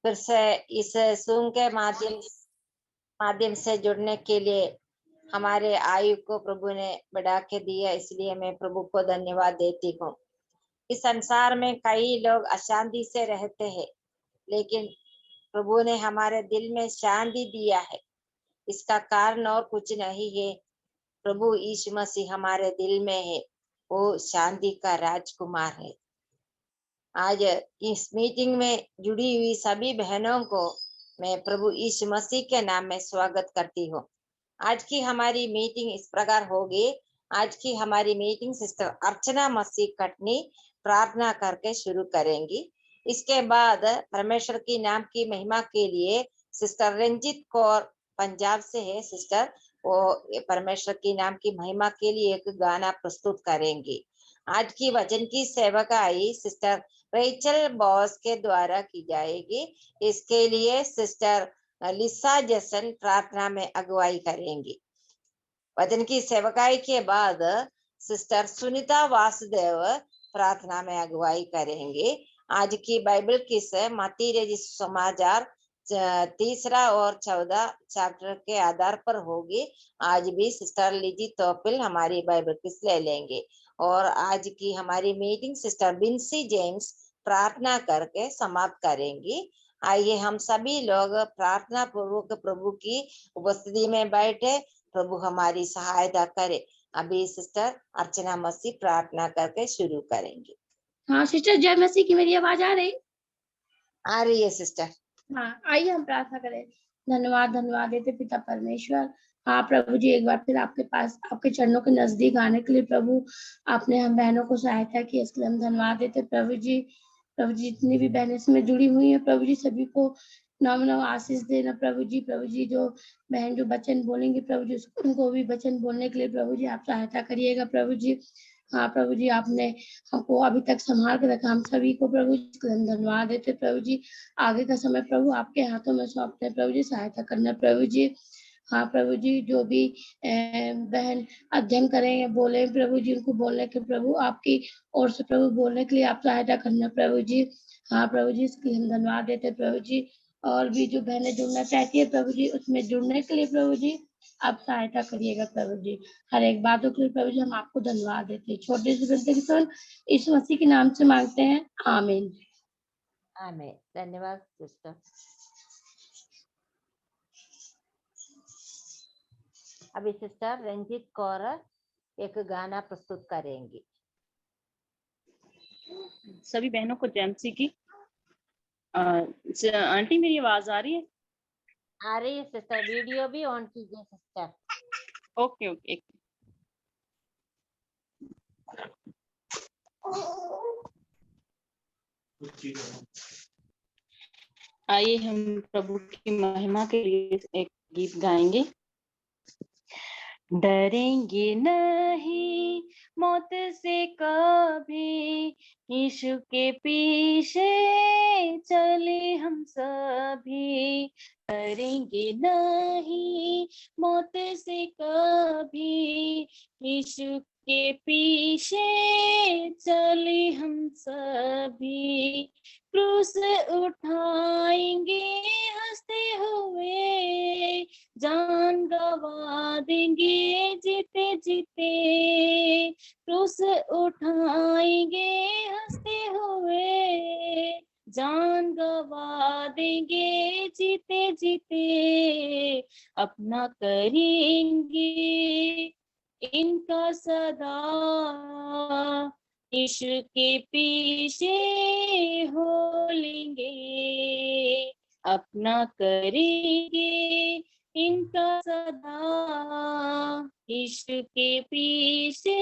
फिर से इस जूम के माध्यम से जुड़ने के लिए हमारे आयु को प्रभु ने बढ़ा के दिया, इसलिए मैं प्रभु को धन्यवाद देती हूँ। इस संसार में कई लोग अशांति से रहते हैं, लेकिन प्रभु ने हमारे दिल में शांति दिया है। इसका कारण और कुछ नहीं है, प्रभु यीशु मसीह हमारे दिल में है, वो शांति का राजकुमार है। आज इस मीटिंग में जुड़ी हुई सभी बहनों को मैं प्रभु यीशु मसीह के नाम में स्वागत करती हूँ। आज की हमारी मीटिंग इस प्रकार होगी। आज की हमारी मीटिंग सिस्टर अर्चना मसीह कटनी प्रार्थना करके शुरू करेंगी। इसके बाद परमेश्वर की नाम की महिमा के लिए सिस्टर रंजीत कौर पंजाब से है सिस्टर, वो परमेश्वर की नाम की महिमा के लिए एक गाना प्रस्तुत करेंगी। आज की वचन की सेवकाई सिस्टर रेचल बॉस के द्वारा की जाएगी। इसके लिए सिस्टर लिसा जैसन प्रार्थना में अगुवाई करेंगी। वचन की सेवकाई के बाद सिस्टर सुनीता वासुदेव प्रार्थना में अगुवाई करेंगे। आज की बाइबल किस मत्ती रचित समाचार 3 और 14 चैप्टर के आधार पर होगी। आज भी सिस्टर लिजी तोपिल हमारी बाइबल किस ले लेंगे और आज की हमारी मीटिंग सिस्टर बिन्सी जेम्स प्रार्थना करके समाप्त करेंगी। आइए हम सभी लोग प्रार्थना पूर्वक प्रभु की उपस्थिति में बैठे, प्रभु हमारी सहायता करे। अभी सिस्टर अर्चना मसीह प्रार्थना करके शुरू करेंगी। हाँ सिस्टर, जय मसीह की। मेरी आवाज आ रही? आ रही है सिस्टर। हाँ, आइए हम प्रार्थना करें। धन्यवाद देते पिता परमेश्वर। हाँ प्रभु जी, एक बार फिर आपके पास आपके चरणों के नजदीक आने के लिए प्रभु आपने हम बहनों को सहायता की, इसके लिए हम धन्यवाद देते प्रभु जी। प्रभु जी, जितनी भी बहनें इसमें जुड़ी हुई हैं प्रभु जी, सभी को नव आशीष देना प्रभु जी। प्रभु जी, जो बहन जो वचन बोलेंगे प्रभु जी, उनको भी वचन बोलने के लिए प्रभु जी आप सहायता करिएगा प्रभु जी। हाँ प्रभु जी, आपने हमको अभी तक संभाल के रखा, हम सभी को प्रभु जी धन्यवाद देते प्रभु जी। आगे का समय प्रभु आपके हाथों में सौंपते हैं प्रभु जी, सहायता करना प्रभु जी। हाँ प्रभु जी, जो भी बहन अध्ययन करें या बोले प्रभु जी, उनको बोलने के प्रभु आपकी ओर से प्रभु बोलने के लिए आप सहायता करना प्रभु जी। हाँ प्रभु जी, इसके लिए हम धन्यवाद देते प्रभु जी। और भी जो बहनें जुड़ना चाहती है प्रभु जी, उसमें जुड़ने के लिए प्रभु जी आप सहायता करिएगा प्रभु जी। हर एक बातों के लिए प्रभु जी हम आपको धन्यवाद देते हैं। छोटे से बड़े की सुन यीशु मसीह के नाम से मांगते हैं, आमीन। आमीन। धन्यवाद सिस्टर। अभी सिस्टर रंजीत कौर एक गाना प्रस्तुत करेंगी। सभी बहनों को जय मसीह की। आंटी मेरी आवाज आ रही है? आ रही है सिस्टर। वीडियो भी ऑन कीजिए सिस्टर। Okay okay. आइए हम प्रभु की महिमा के लिए एक गीत गाएंगे। डरेंगे नहीं मौत से कभी, यीशु के पीछे चले हम सभी। डरेंगे नहीं मौत से कभी, यीशु के पीछे चले हम सभी। क्रूस उठाएंगे हंसते हुए, जान गवा देंगे जीते जीते। क्रूस उठाएंगे हंसते हुए, जान गवा देंगे जीते जीते। अपना करेंगे इनका सदा, यीशु के पीछे हो लेंगे। अपना करेंगे इनका सदा, यीशु के पीछे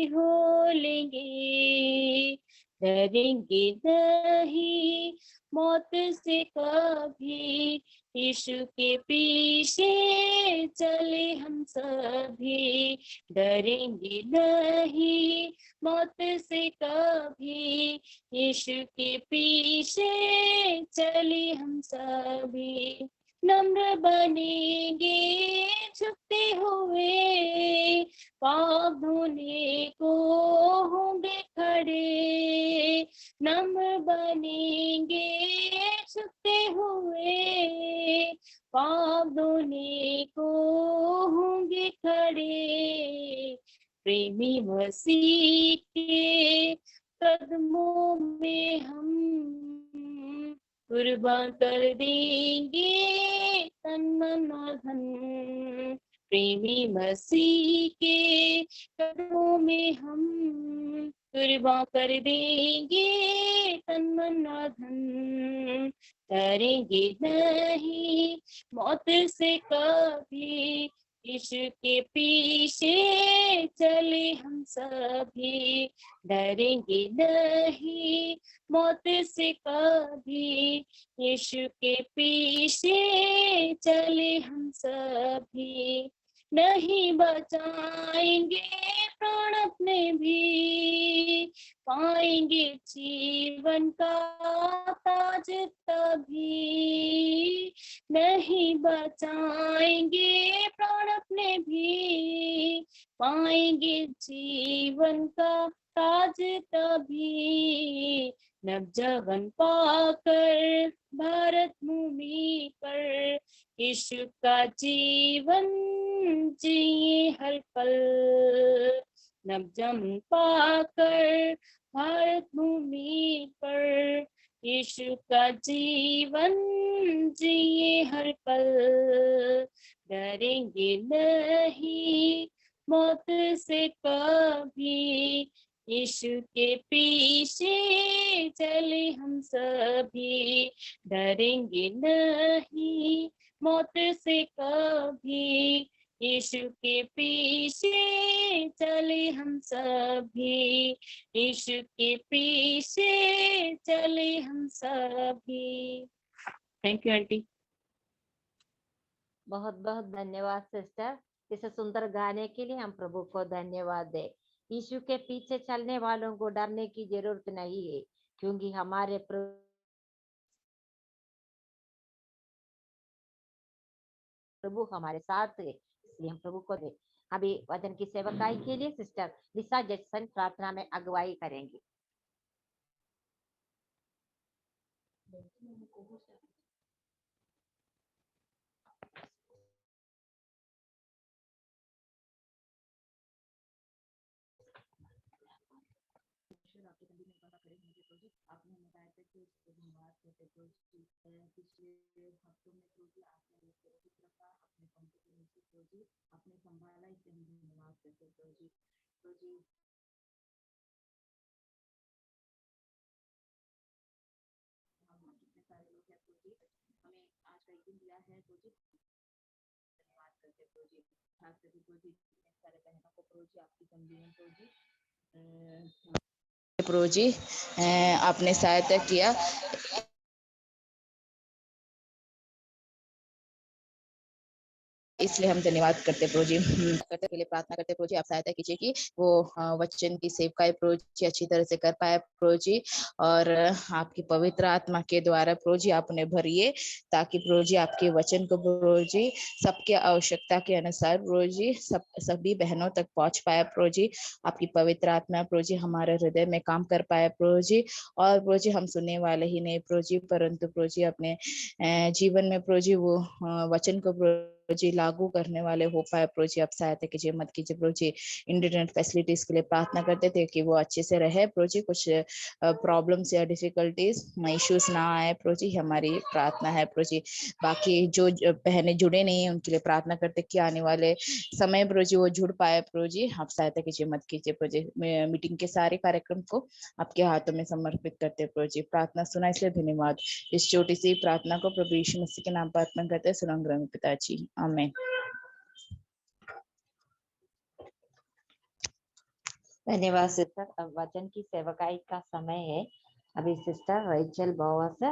हो लेंगे। डरेंगे नहीं मौत से कभी, यीशु के पीछे चले हम सभी। डरेंगे नहीं मौत से कभी, यीशु के पीछे चले हम सभी। नम्र बनेंगे झुकते हुए, पाप धोने को होंगे खड़े। नम्र बनेंगे झुकते धोने को होंगे खड़े, प्रेमी मसीह के कदमों में हम कुर्बान कर देंगे तन मन और धन। प्रेमी मसीह के कदमों में हम कुर्बान कर देंगे तन मन और धन। डरेंगे नहीं मौत से कभी, यीशु के पीछे चले हम सभी। डरेंगे नहीं मौत से कभी, यीशु के पीछे चले हम सभी। नहीं बचाएंगे प्राण अपने भी, पाएंगे जीवन का ताज तभी। नहीं बचाएंगे प्राण अपने भी, पाएंगे जीवन का ताज तभी। नवजवन पाकर भारत भूमि पर, यीशु का जीवन जिए हर पल। नवजवन पाकर भारत भूमि पर, यीशु का जीवन जिए हर पल। डरेंगे नहीं मौत से कभी, यीशु के पीछे चले हम सभी। डरेंगे नहीं मौत से कभी, यीशु के पीछे चले हम सभी। यीशु के पीछे चले हम सभी। Thank you aunty. बहुत बहुत धन्यवाद सिस्टर, इस सुंदर गाने के लिए हम प्रभु को धन्यवाद दे। यीशु के पीछे चलने वालों को डरने की जरूरत नहीं है, क्योंकि हमारे प्रभु हमारे साथ है, इसलिए हम प्रभु को दे। अभी वचन की सेवकाई के लिए सिस्टर लिसा जैक्सन प्रार्थना में अगुवाई करेंगी। आपने बताया था कि धन्यवाद करते पिछले हफ्तों में अपने पंखों के नीचे आपने संभाला, इसलिए हम धन्यवाद करते कितने सारे लोग हैं हमें आज का दिन दिया है धन्यवाद करते खास करके सारे बहनों को आपकी कमजोरियों आपने सहायता किया, इसलिए हम धन्यवाद करते प्रभु जी। करते के लिए प्रार्थना करते प्रभु जी, आप सहायता कीजिए कि वो वचन की सेवकाई प्रभु जी अच्छी तरह से कर पाए प्रभु जी, और आपकी पवित्र आत्मा के द्वारा प्रभु जी आप उन्हें भरिए, ताकि प्रभु जी आपके वचन को प्रभु जी सबके आवश्यकता के अनुसार प्रभु जी सभी बहनों तक पहुंच पाए प्रभु जी। आपकी पवित्र आत्मा प्रभु जी हमारे हृदय में काम कर पाए प्रभु जी, और प्रभु जी हम सुनने वाले ही नहीं प्रभु जी, परंतु प्रभु जी अपने जीवन में प्रभु जी वो वचन को प्रभु जी लागू करने वाले हो पाए प्रभु जी। आप सहायता कीजिए, मत कीजिए प्रभु जी। इंटरनेट फैसिलिटीज के लिए प्रार्थना करते थे कि वो अच्छे से रहे प्रभु जी, कुछ प्रॉब्लम्स या डिफिकल्टीज इश्यूज ना आए प्रभु जी, हमारी प्रार्थना है प्रभु जी। बाकी जो बहनें जुड़े नहीं है उनके लिए प्रार्थना करते कि आने वाले समय प्रभु जी वो जुड़ पाए प्रभु जी। आप सहायता कीजिए, मत कीजिए प्रभु जी। मीटिंग के सारे कार्यक्रम को आपके हाथों में समर्पित करते प्रभु जी। प्रार्थना सुना इसलिए धन्यवाद। इस छोटी सी प्रार्थना को प्रभु यीशु मसीह के नाम पर अर्पण करते हैं, सुना ग्रह पिताजी, आमीन। धन्यवाद सिस्टर। अब वचन की सेवकाई का समय है। अभी सिस्टर रेचल बोवस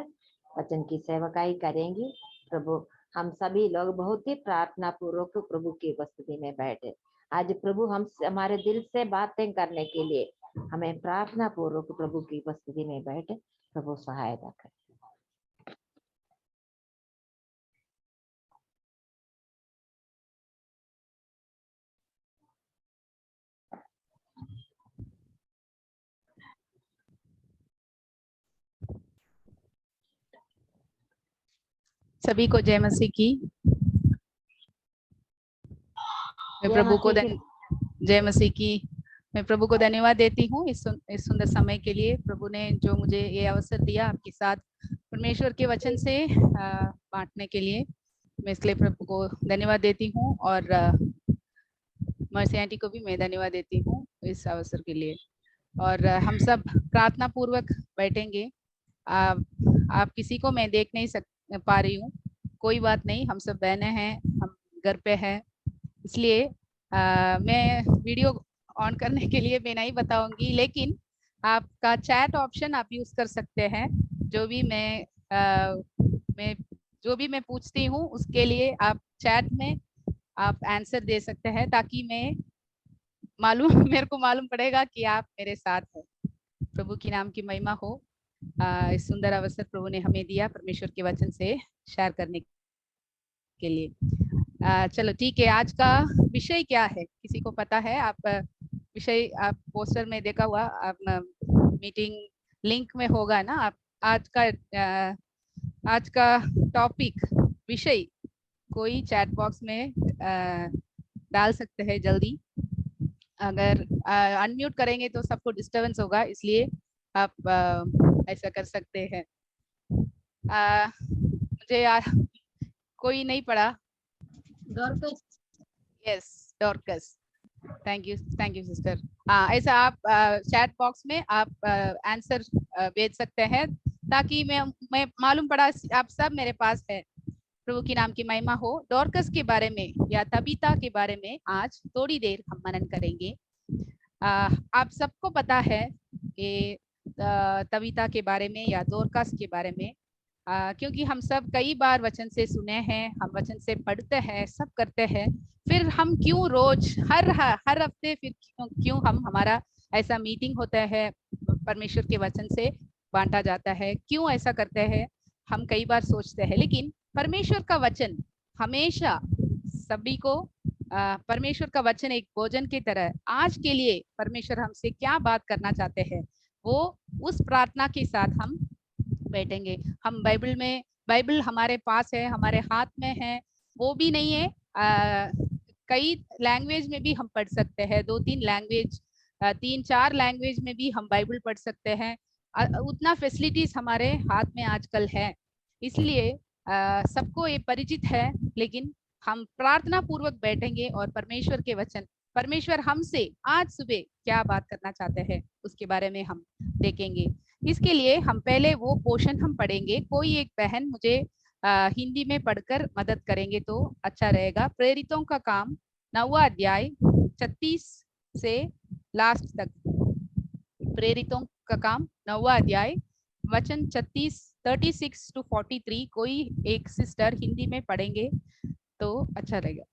वचन की सेवकाई करेंगी। प्रभु हम सभी लोग बहुत ही प्रार्थना पूर्वक प्रभु की उपस्थिति में बैठे। आज प्रभु हम हमारे दिल से बातें करने के लिए हमें प्रार्थना पूर्वक प्रभु की उपस्थिति में बैठे। प्रभु सहायता करें। सभी को जय मसीह की। मैं प्रभु को जय मसीह की। मैं प्रभु को धन्यवाद देती हूँ इस सुंदर समय के लिए। प्रभु ने जो मुझे ये अवसर दिया आपके साथ परमेश्वर के वचन से बांटने के लिए, मैं इसलिए प्रभु को धन्यवाद देती हूँ और मर्सी आंटी को भी मैं धन्यवाद देती हूँ इस अवसर के लिए। और हम सब प्रार्थना पूर्वक बैठेंगे। आप किसी को मैं देख नहीं पा रही हूँ, कोई बात नहीं, हम सब बहनें हैं, हम घर पे हैं, इसलिए मैं वीडियो ऑन करने के लिए मैं नहीं बताऊंगी, लेकिन आपका चैट ऑप्शन आप यूज कर सकते हैं। जो भी मैं पूछती हूँ उसके लिए आप चैट में आप आंसर दे सकते हैं, ताकि मेरे को मालूम पड़ेगा कि आप मेरे साथ हैं। प्रभु की नाम की महिमा हो। इस सुंदर अवसर प्रभु ने हमें दिया परमेश्वर के वचन से शेयर करने के लिए। चलो ठीक है, आज का विषय क्या है किसी को पता है? विषय आप पोस्टर में देखा हुआ, आप मीटिंग लिंक में होगा ना। आप आज का टॉपिक विषय कोई चैट बॉक्स में डाल सकते हैं जल्दी। अगर अनम्यूट करेंगे तो सबको डिस्टरबेंस होगा, इसलिए आप ऐसा कर सकते हैं। मुझे कोई नहीं पढ़ा। Dorcas. Yes, Dorcas. Thank you sister. ऐसा आप चैट बॉक्स में आप आंसर भेज सकते हैं, ताकि मैं मालूम पड़ा आप सब मेरे पास है। प्रभु की नाम की महिमा हो। डॉर्कस के बारे में या तबीता के बारे में आज थोड़ी देर हम मनन करेंगे। आप सबको पता है कि तबीता के बारे में या डॉर्कस के बारे में, क्योंकि हम सब कई बार वचन से सुने हैं, हम वचन से पढ़ते हैं, सब करते हैं, फिर हम क्यों रोज हर हफ्ते फिर क्यों हमारा ऐसा मीटिंग होता है, परमेश्वर के वचन से बांटा जाता है, क्यों ऐसा करते हैं? हम कई बार सोचते हैं, लेकिन परमेश्वर का वचन हमेशा सभी को परमेश्वर का वचन एक भोजन की तरह। आज के लिए परमेश्वर हमसे क्या बात करना चाहते हैं, वो उस प्रार्थना के साथ हम बैठेंगे। हम बाइबल हमारे पास है, हमारे हाथ में है, वो भी नहीं है, कई लैंग्वेज में भी हम पढ़ सकते हैं, 2-3 लैंग्वेज, 3-4 लैंग्वेज में भी हम बाइबल पढ़ सकते हैं। उतना फैसिलिटीज हमारे हाथ में आजकल है, इसलिए सबको ये परिचित है। लेकिन हम प्रार्थना पूर्वक बैठेंगे और परमेश्वर के वचन, परमेश्वर हमसे आज सुबह क्या बात करना चाहते हैं उसके बारे में हम देखेंगे। इसके लिए हम पहले वो पोर्शन हम पढ़ेंगे। कोई एक बहन मुझे हिंदी में पढ़कर मदद करेंगे तो अच्छा रहेगा। प्रेरितों का काम 9वां अध्याय 36 से लास्ट तक। प्रेरितों का काम 9वां अध्याय वचन 36 to 43। कोई एक सिस्टर हिंदी में पढ़ेंगे तो अच्छा रहेगा।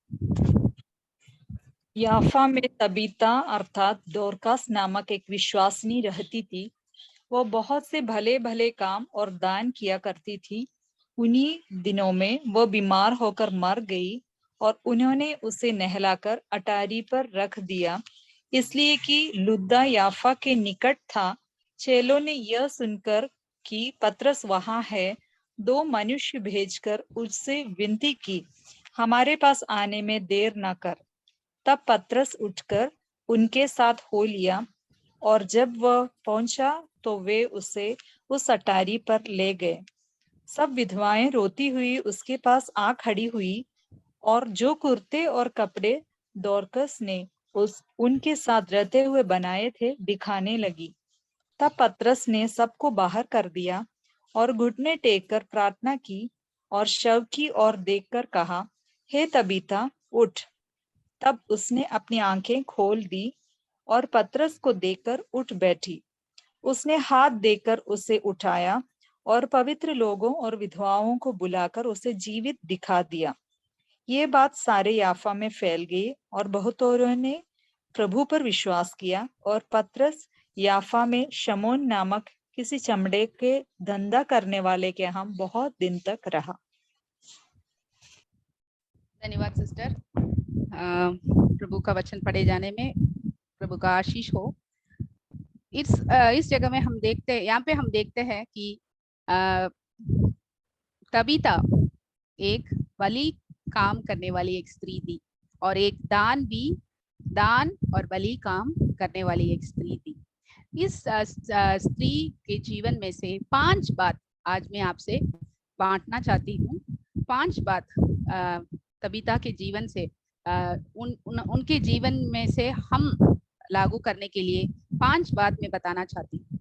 याफा में तबीता अर्थात डोरकास नामक एक विश्वासिनी रहती थी। वो बहुत से भले भले काम और दान किया करती थी। उन्हीं दिनों में वो बीमार होकर मर गई और उन्होंने उसे नहलाकर अटारी पर रख दिया, इसलिए कि लुद्दा याफा के निकट था। चेलों ने यह सुनकर कि पतरस वहां है, 2 मनुष्य भेजकर उससे विनती की, हमारे पास आने में देर न कर। तब पतरस उठकर उनके साथ हो लिया, और जब वह पहुंचा तो वे उसे उस अटारी पर ले गए। सब विधवाएं रोती हुई उसके पास आ खड़ी हुई, और जो कुर्ते और कपड़े डोरकस ने उनके साथ रहते हुए बनाए थे दिखाने लगी। तब पतरस ने सबको बाहर कर दिया और घुटने टेक कर प्रार्थना की और शव की ओर देखकर कहा, हे तबीता उठ। तब उसने अपनी आंखें खोल दी और पतरस को देखकर उठ बैठी। उसने हाथ देकर उसे उठाया और पवित्र लोगों और विधवाओं को बुलाकर उसे जीवित दिखा दिया। ये बात सारे याफा में फैल गई और बहुत औरों ने प्रभु पर विश्वास किया। और पतरस याफा में शमौन नामक किसी चमड़े के धंधा करने वाले के यहाँ बहुत दिन तक रहा। धन्यवाद सिस्टर। प्रभु का वचन पढ़े जाने में प्रभु का आशीष हो। इस जगह में हम देखते हैं, यहाँ पे हम देखते हैं कि तबीता एक भली काम करने वाली एक स्त्री थी। और एक दान और बलि काम करने वाली एक स्त्री थी। इस स्त्री के जीवन में से 5 बात आज मैं आपसे बांटना चाहती हूँ। 5 बात तबीता के जीवन से उनके जीवन में से हम लागू करने के लिए 5 बात मैं बताना चाहती हूँ।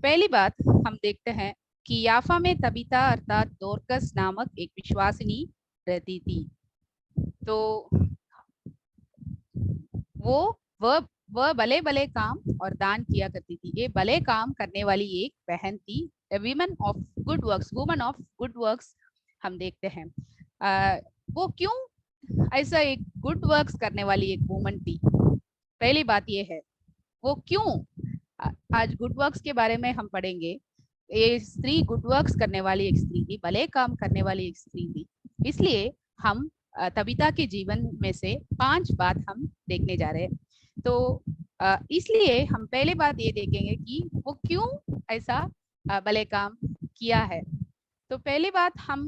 पहली बात हम देखते हैं कि याफा में तबीता अर्थात दोरकस नामक एक विश्वासिनी रहती थी। तो वह भले भले काम और दान किया करती थी। ये भले काम करने वाली एक बहन थी, वुमन ऑफ गुड वर्क्स हम देखते हैं। वो क्यों ऐसा एक गुड वर्क्स करने वाली एक वुमन थी? पहली बात ये है, वो क्यों? आज गुड वर्क्स के बारे में हम पढ़ेंगे। ये स्त्री गुड वर्क्स करने वाली एक स्त्री थी, भले काम करने वाली एक स्त्री थी। इसलिए हम तबीता के जीवन में से 5 बात हम देखने जा रहे हैं। तो इसलिए हम पहले बात ये देखेंगे कि वो क्यों ऐसा भले काम किया है। तो पहली बात हम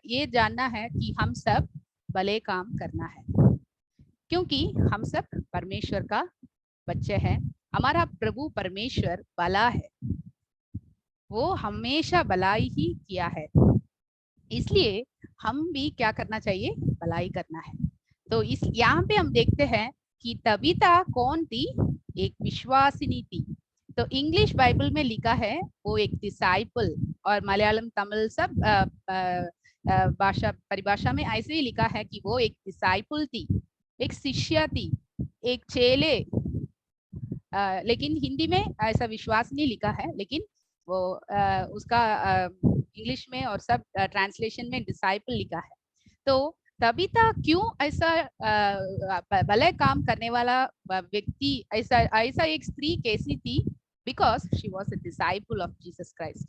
ये जानना है कि हम सब भले काम करना है, क्योंकि हम सब परमेश्वर का बच्चे हैं। हमारा प्रभु परमेश्वर भला है, वो हमेशा भलाई ही किया है। इसलिए हम भी क्या करना चाहिए? भलाई करना है। तो इस यहाँ पे हम देखते हैं कि तबीता कौन थी? एक विश्वासिनी थी। तो इंग्लिश बाइबल में लिखा है वो एक डिसाइपल, और मलयालम तमिल सब भाषा परिभाषा में ऐसे ही लिखा है कि वो एक डिसाइपल थी, एक शिष्या थी, एक चेले। लेकिन हिंदी में ऐसा विश्वास नहीं लिखा है, लेकिन वो उसका इंग्लिश में और सब ट्रांसलेशन में डिसाइपल लिखा है। तो तबीता क्यों ऐसा भले काम करने वाला व्यक्ति, ऐसा एक स्त्री कैसी थी? Because she was a disciple of Jesus Christ.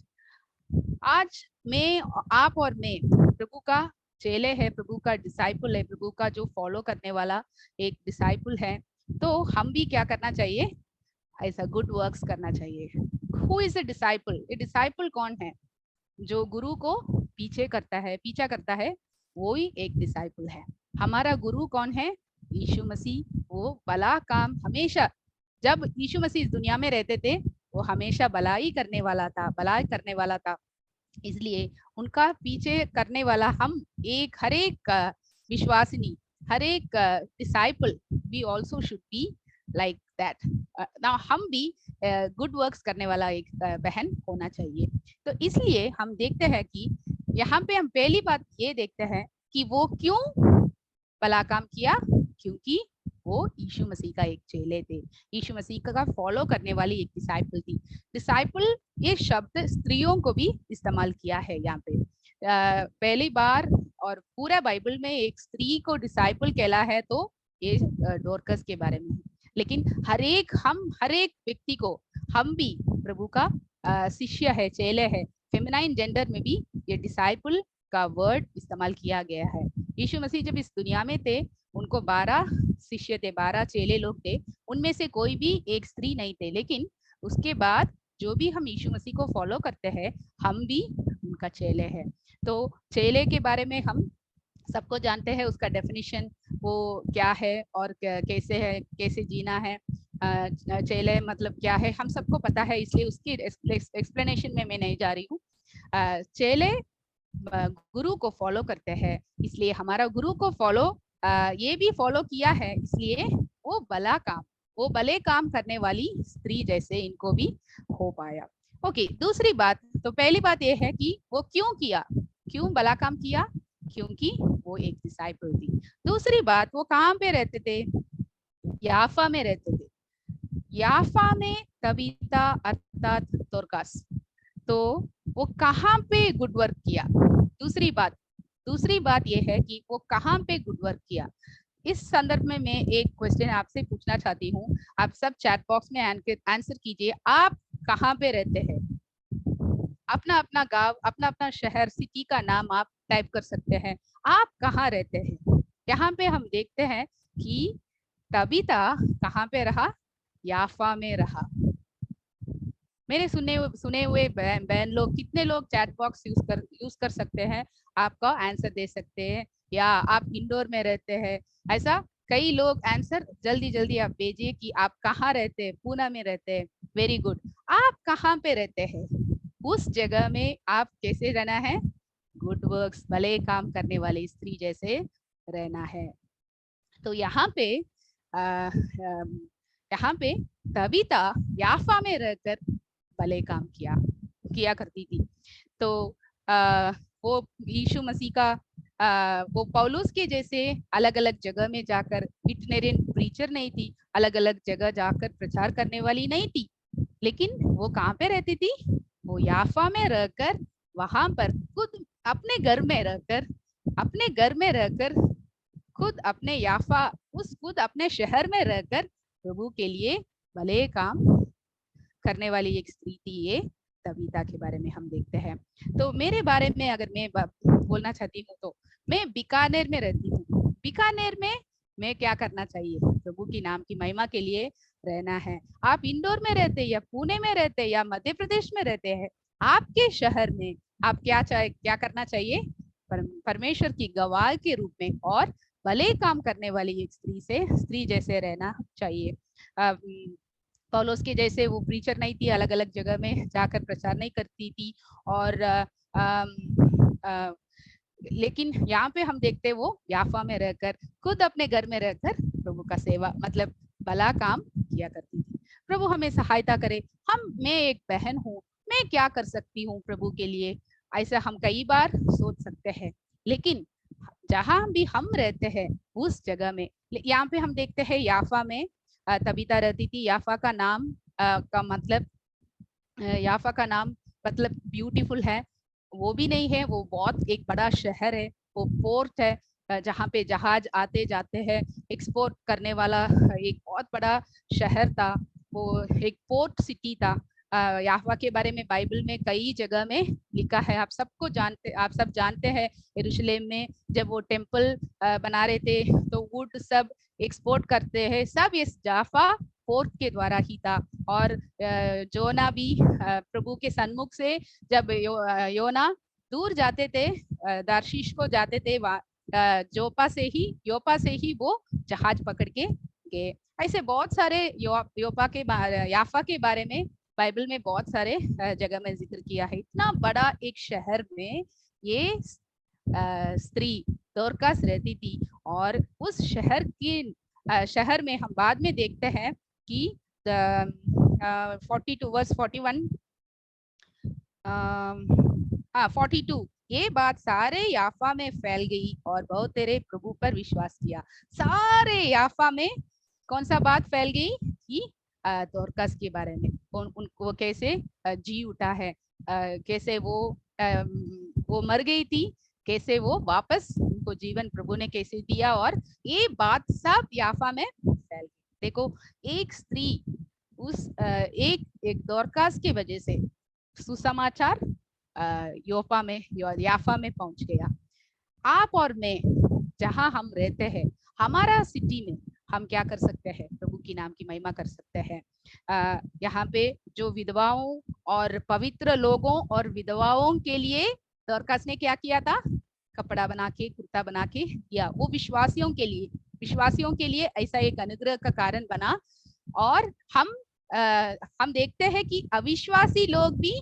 आज मैं, आप और मैं प्रभु का चेले है, प्रभु का डिसाइपल है, प्रभु का जो फॉलो करने वाला एक डिसाइपल है। तो हम भी क्या करना चाहिए? ऐसा गुड वर्क्स करना चाहिए। Who is a disciple? A disciple कौन है? जो गुरु को पीछा करता है, वो ही एक डिसाइपल है। हमारा गुरु कौन है? यीशु मसीह। वो भला काम हमेशा, जब यीशु मसीह इस दुनिया में रहते थे, वो हमेशा भलाई करने वाला था। इसलिए उनका पीछे करने वाला हम हर एक विश्वासिनी, हर एक disciple, we also should be like that. Now हम भी गुड वर्क्स करने वाला एक बहन होना चाहिए। तो इसलिए हम देखते हैं कि यहाँ पे हम पहली बात ये देखते हैं कि वो क्यों भला काम किया? क्योंकि वो यीशु मसीह का एक चेले थे, यीशु मसीह का फॉलो करने वाली एक डिसाइपल थी। डिसाइपल ये शब्द स्त्रियों को भी इस्तेमाल किया है यहाँ पे पहली बार, और पूरा बाइबल में एक स्त्री को डिसाइपल कहला है तो ये डोरकस के बारे में। लेकिन हर एक व्यक्ति को, हम भी प्रभु का शिष्य है, चेले है। फेमिनाइन जेंडर में भी ये डिसाइपल का वर्ड इस्तेमाल किया गया है। यीशु मसीह जब इस दुनिया में थे, उनको 12 शिष्य थे, 12 चेले लोग थे। उनमें से कोई भी एक स्त्री नहीं थे। लेकिन उसके बाद जो भी हम यीशु मसीह को फॉलो करते हैं, हम भी उनका चेले हैं। तो चेले के बारे में हम सबको जानते हैं, उसका डेफिनेशन वो क्या है और कैसे है, कैसे जीना है। चेले मतलब क्या है हम सबको पता है, इसलिए उसकी एक्सप्लेनेशन में मैं नहीं जा रही हूँ। चेले गुरु को फॉलो करते हैं, इसलिए हमारा गुरु को फॉलो ये भी फॉलो किया है, इसलिए वो भले काम करने वाली स्त्री जैसे इनको भी हो पाया। ओके, दूसरी बात, तो पहली बात ये है कि वो क्यों भला काम किया? क्योंकि वो एक डिसाइपल थी। दूसरी बात, वो कहाँ पे रहते थे? याफा में रहते थे। याफा में तबीता अर्थात दोरकास, तो वो कहाँ पे गुड वर्क किया? दूसरी बात ये है कि वो कहाँ पे गुड वर्क किया। इस संदर्भ में मैं एक क्वेश्चन आपसे पूछना चाहती हूँ, आप सब चैट बॉक्स में आंसर कीजिए। आप कहाँ पे रहते हैं? अपना अपना गांव, अपना अपना शहर, सिटी का नाम आप टाइप कर सकते हैं। आप कहाँ रहते हैं? यहाँ पे हम देखते हैं कि तबीता कहाँ पे रहा? याफा में रहा। मेरे सुने हुए बहन लोग, कितने लोग चैट बॉक्स यूज कर सकते हैं, आपका आंसर दे सकते हैं, या आप इंडोर में रहते हैं, ऐसा कई लोग आंसर जल्दी जल्दी आप भेजिए कि आप कहाँ रहते हैं। पूना में रहते हैं, वेरी गुड। आप कहाँ पे रहते हैं, उस जगह में आप कैसे रहना है, गुड वर्क्स, भले काम करने वाली स्त्री जैसे रहना है। तो यहाँ पे यहाँ पे तबीता याफा में रहकर भले काम किया करती थी। तो वो यीशु मसीह का वो पौलुस के जैसे अलग अलग जगह में जाकर इटिनेरेंट प्रीचर नहीं थी, अलग अलग जगह जाकर प्रचार करने वाली नहीं थी, लेकिन वो कहाँ पे रहती थी, वो याफा में रहकर, वहां पर खुद अपने घर में रहकर खुद अपने याफा, खुद अपने शहर में रहकर प्रभु के लिए भले काम करने वाली एक स्त्री थी। ये तबीता के बारे में हम देखते हैं। तो मेरे बारे में अगर मैं बोलना चाहती हूँ तो मैं बीकानेर में रहती हूँ। बीकानेर में मैं क्या करना चाहिए, प्रभु की नाम की महिमा के लिए रहना है। आप इंदौर में रहते या पुणे में रहते या मध्य प्रदेश में रहते हैं, आपके शहर में आप क्या करना चाहिए, परमेश्वर की गवाह के रूप में और भले काम करने वाली एक स्त्री जैसे रहना चाहिए। पौलुस के जैसे वो प्रीचर नहीं थी, अलग अलग जगह में जाकर प्रचार नहीं करती थी। और लेकिन यहाँ पे हम देखते वो याफा में रहकर, खुद अपने घर में रहकर प्रभु का सेवा मतलब भला काम किया करती थी। प्रभु हमें सहायता करे। मैं एक बहन हूँ, मैं क्या कर सकती हूँ प्रभु के लिए, ऐसा हम कई बार सोच सकते हैं। लेकिन जहां भी हम रहते हैं उस जगह में, यहाँ पे हम देखते हैं याफा में तबीता रहती थी। याफा का नाम याफा का नाम मतलब ब्यूटीफुल है, वो भी नहीं है, वो बहुत एक बड़ा शहर है, वो पोर्ट है जहाँ पे जहाज आते जाते हैं, एक्सपोर्ट करने वाला एक बहुत बड़ा शहर था, वो एक पोर्ट सिटी था। याफा के बारे में बाइबल में कई जगह में लिखा है। आप सब जानते हैं, यरूशलेम में जब वो टेम्पल बना रहे थे तो वुड सब एक्सपोर्ट करते हैं, सब ये याफा पोर्ट के द्वारा ही था। और जोना भी प्रभु के सन्मुख से जब योना दूर जाते थे, दार्शीश को जाते थे, योपा से ही वो जहाज पकड़ के गए। ऐसे बहुत सारे याफा के बारे में बाइबल में बहुत सारे जगह में जिक्र किया है। इतना बड़ा एक शहर में ये स्त्री दोरकास रहती थी। और उस शहर में हम बाद में देखते हैं कि 42 वर्स 41 42 ये बात सारे याफा में फैल गई और बहुत तेरे प्रभु पर विश्वास किया। सारे याफा में कौन सा बात फैल गई कि दोरकास के बारे में, वो कैसे जी उठा है, कैसे वो मर गई थी, कैसे वो वापस उनको जीवन प्रभु ने कैसे दिया, और ये बात सब याफा में फैल गई। देखो, एक स्त्री उस एक दोरकास की वजह से सुसमाचार याफा में पहुंच गया। आप और मैं जहां हम रहते हैं, हमारा सिटी में हम क्या कर सकते हैं, प्रभु की नाम की महिमा कर सकते हैं। यहाँ पे जो विधवाओं और पवित्र लोगों और विधवाओं के लिए दोरकास ने क्या किया था, कपड़ा बना के, कुर्ता बना के दिया। वो विश्वासियों के लिए ऐसा एक अनुग्रह का कारण बना। और हम देखते हैं कि अविश्वासी लोग भी,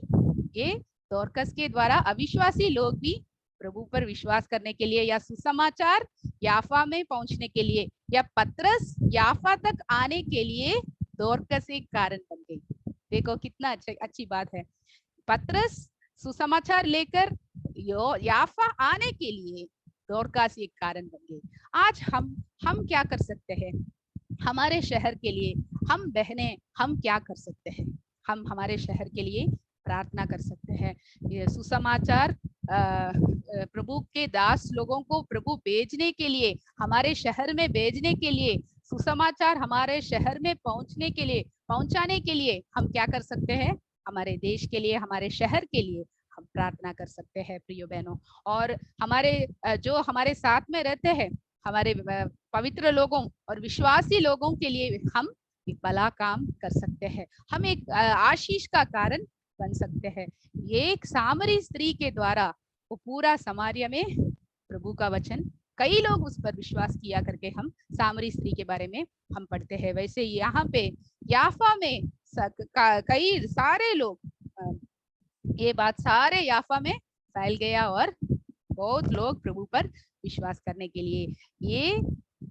ये दोरकास के द्वारा अविश्वासी लोग भी प्रभु पर विश्वास करने के लिए या सुसमाचार याफा में पहुंचने के लिए या पतरस याफा तक आने के लिए दोरकास एक कारण बन गई। देखो कितना अच्छी बात है। पतरस सुसमाचार लेकर याफा आने के लिए दोरकास एक कारण बन गई। आज हम क्या कर सकते हैं हमारे शहर के लिए, हम बहनें हम क्या कर सकते हैं, हम हमारे शहर के लिए प्रार्थना कर सकते हैं। ये सुसमाचार प्रभु के दास लोगों को प्रभु भेजने के लिए, हमारे शहर में भेजने के लिए, सुसमाचार हमारे शहर में पहुंचाने के लिए हम क्या कर सकते हैं, हमारे देश के लिए, हमारे शहर के लिए हम प्रार्थना कर सकते हैं प्रियो बहनों। और जो हमारे साथ में रहते हैं, हमारे पवित्र लोगों और विश्वासी लोगों के लिए हम एक भला काम कर सकते हैं, हम एक आशीष का कारण बन सकते हैं। ये एक सामरी स्त्री के द्वारा वो पूरा समार्य में प्रभु का वचन, कई लोग उस पर विश्वास किया करके हम सामरी स्त्री के बारे में हम पढ़ते हैं। वैसे यहाँ पे याफा में कई सारे लोग, ये बात सारे याफा में फैल गया और बहुत लोग प्रभु पर विश्वास करने के लिए ये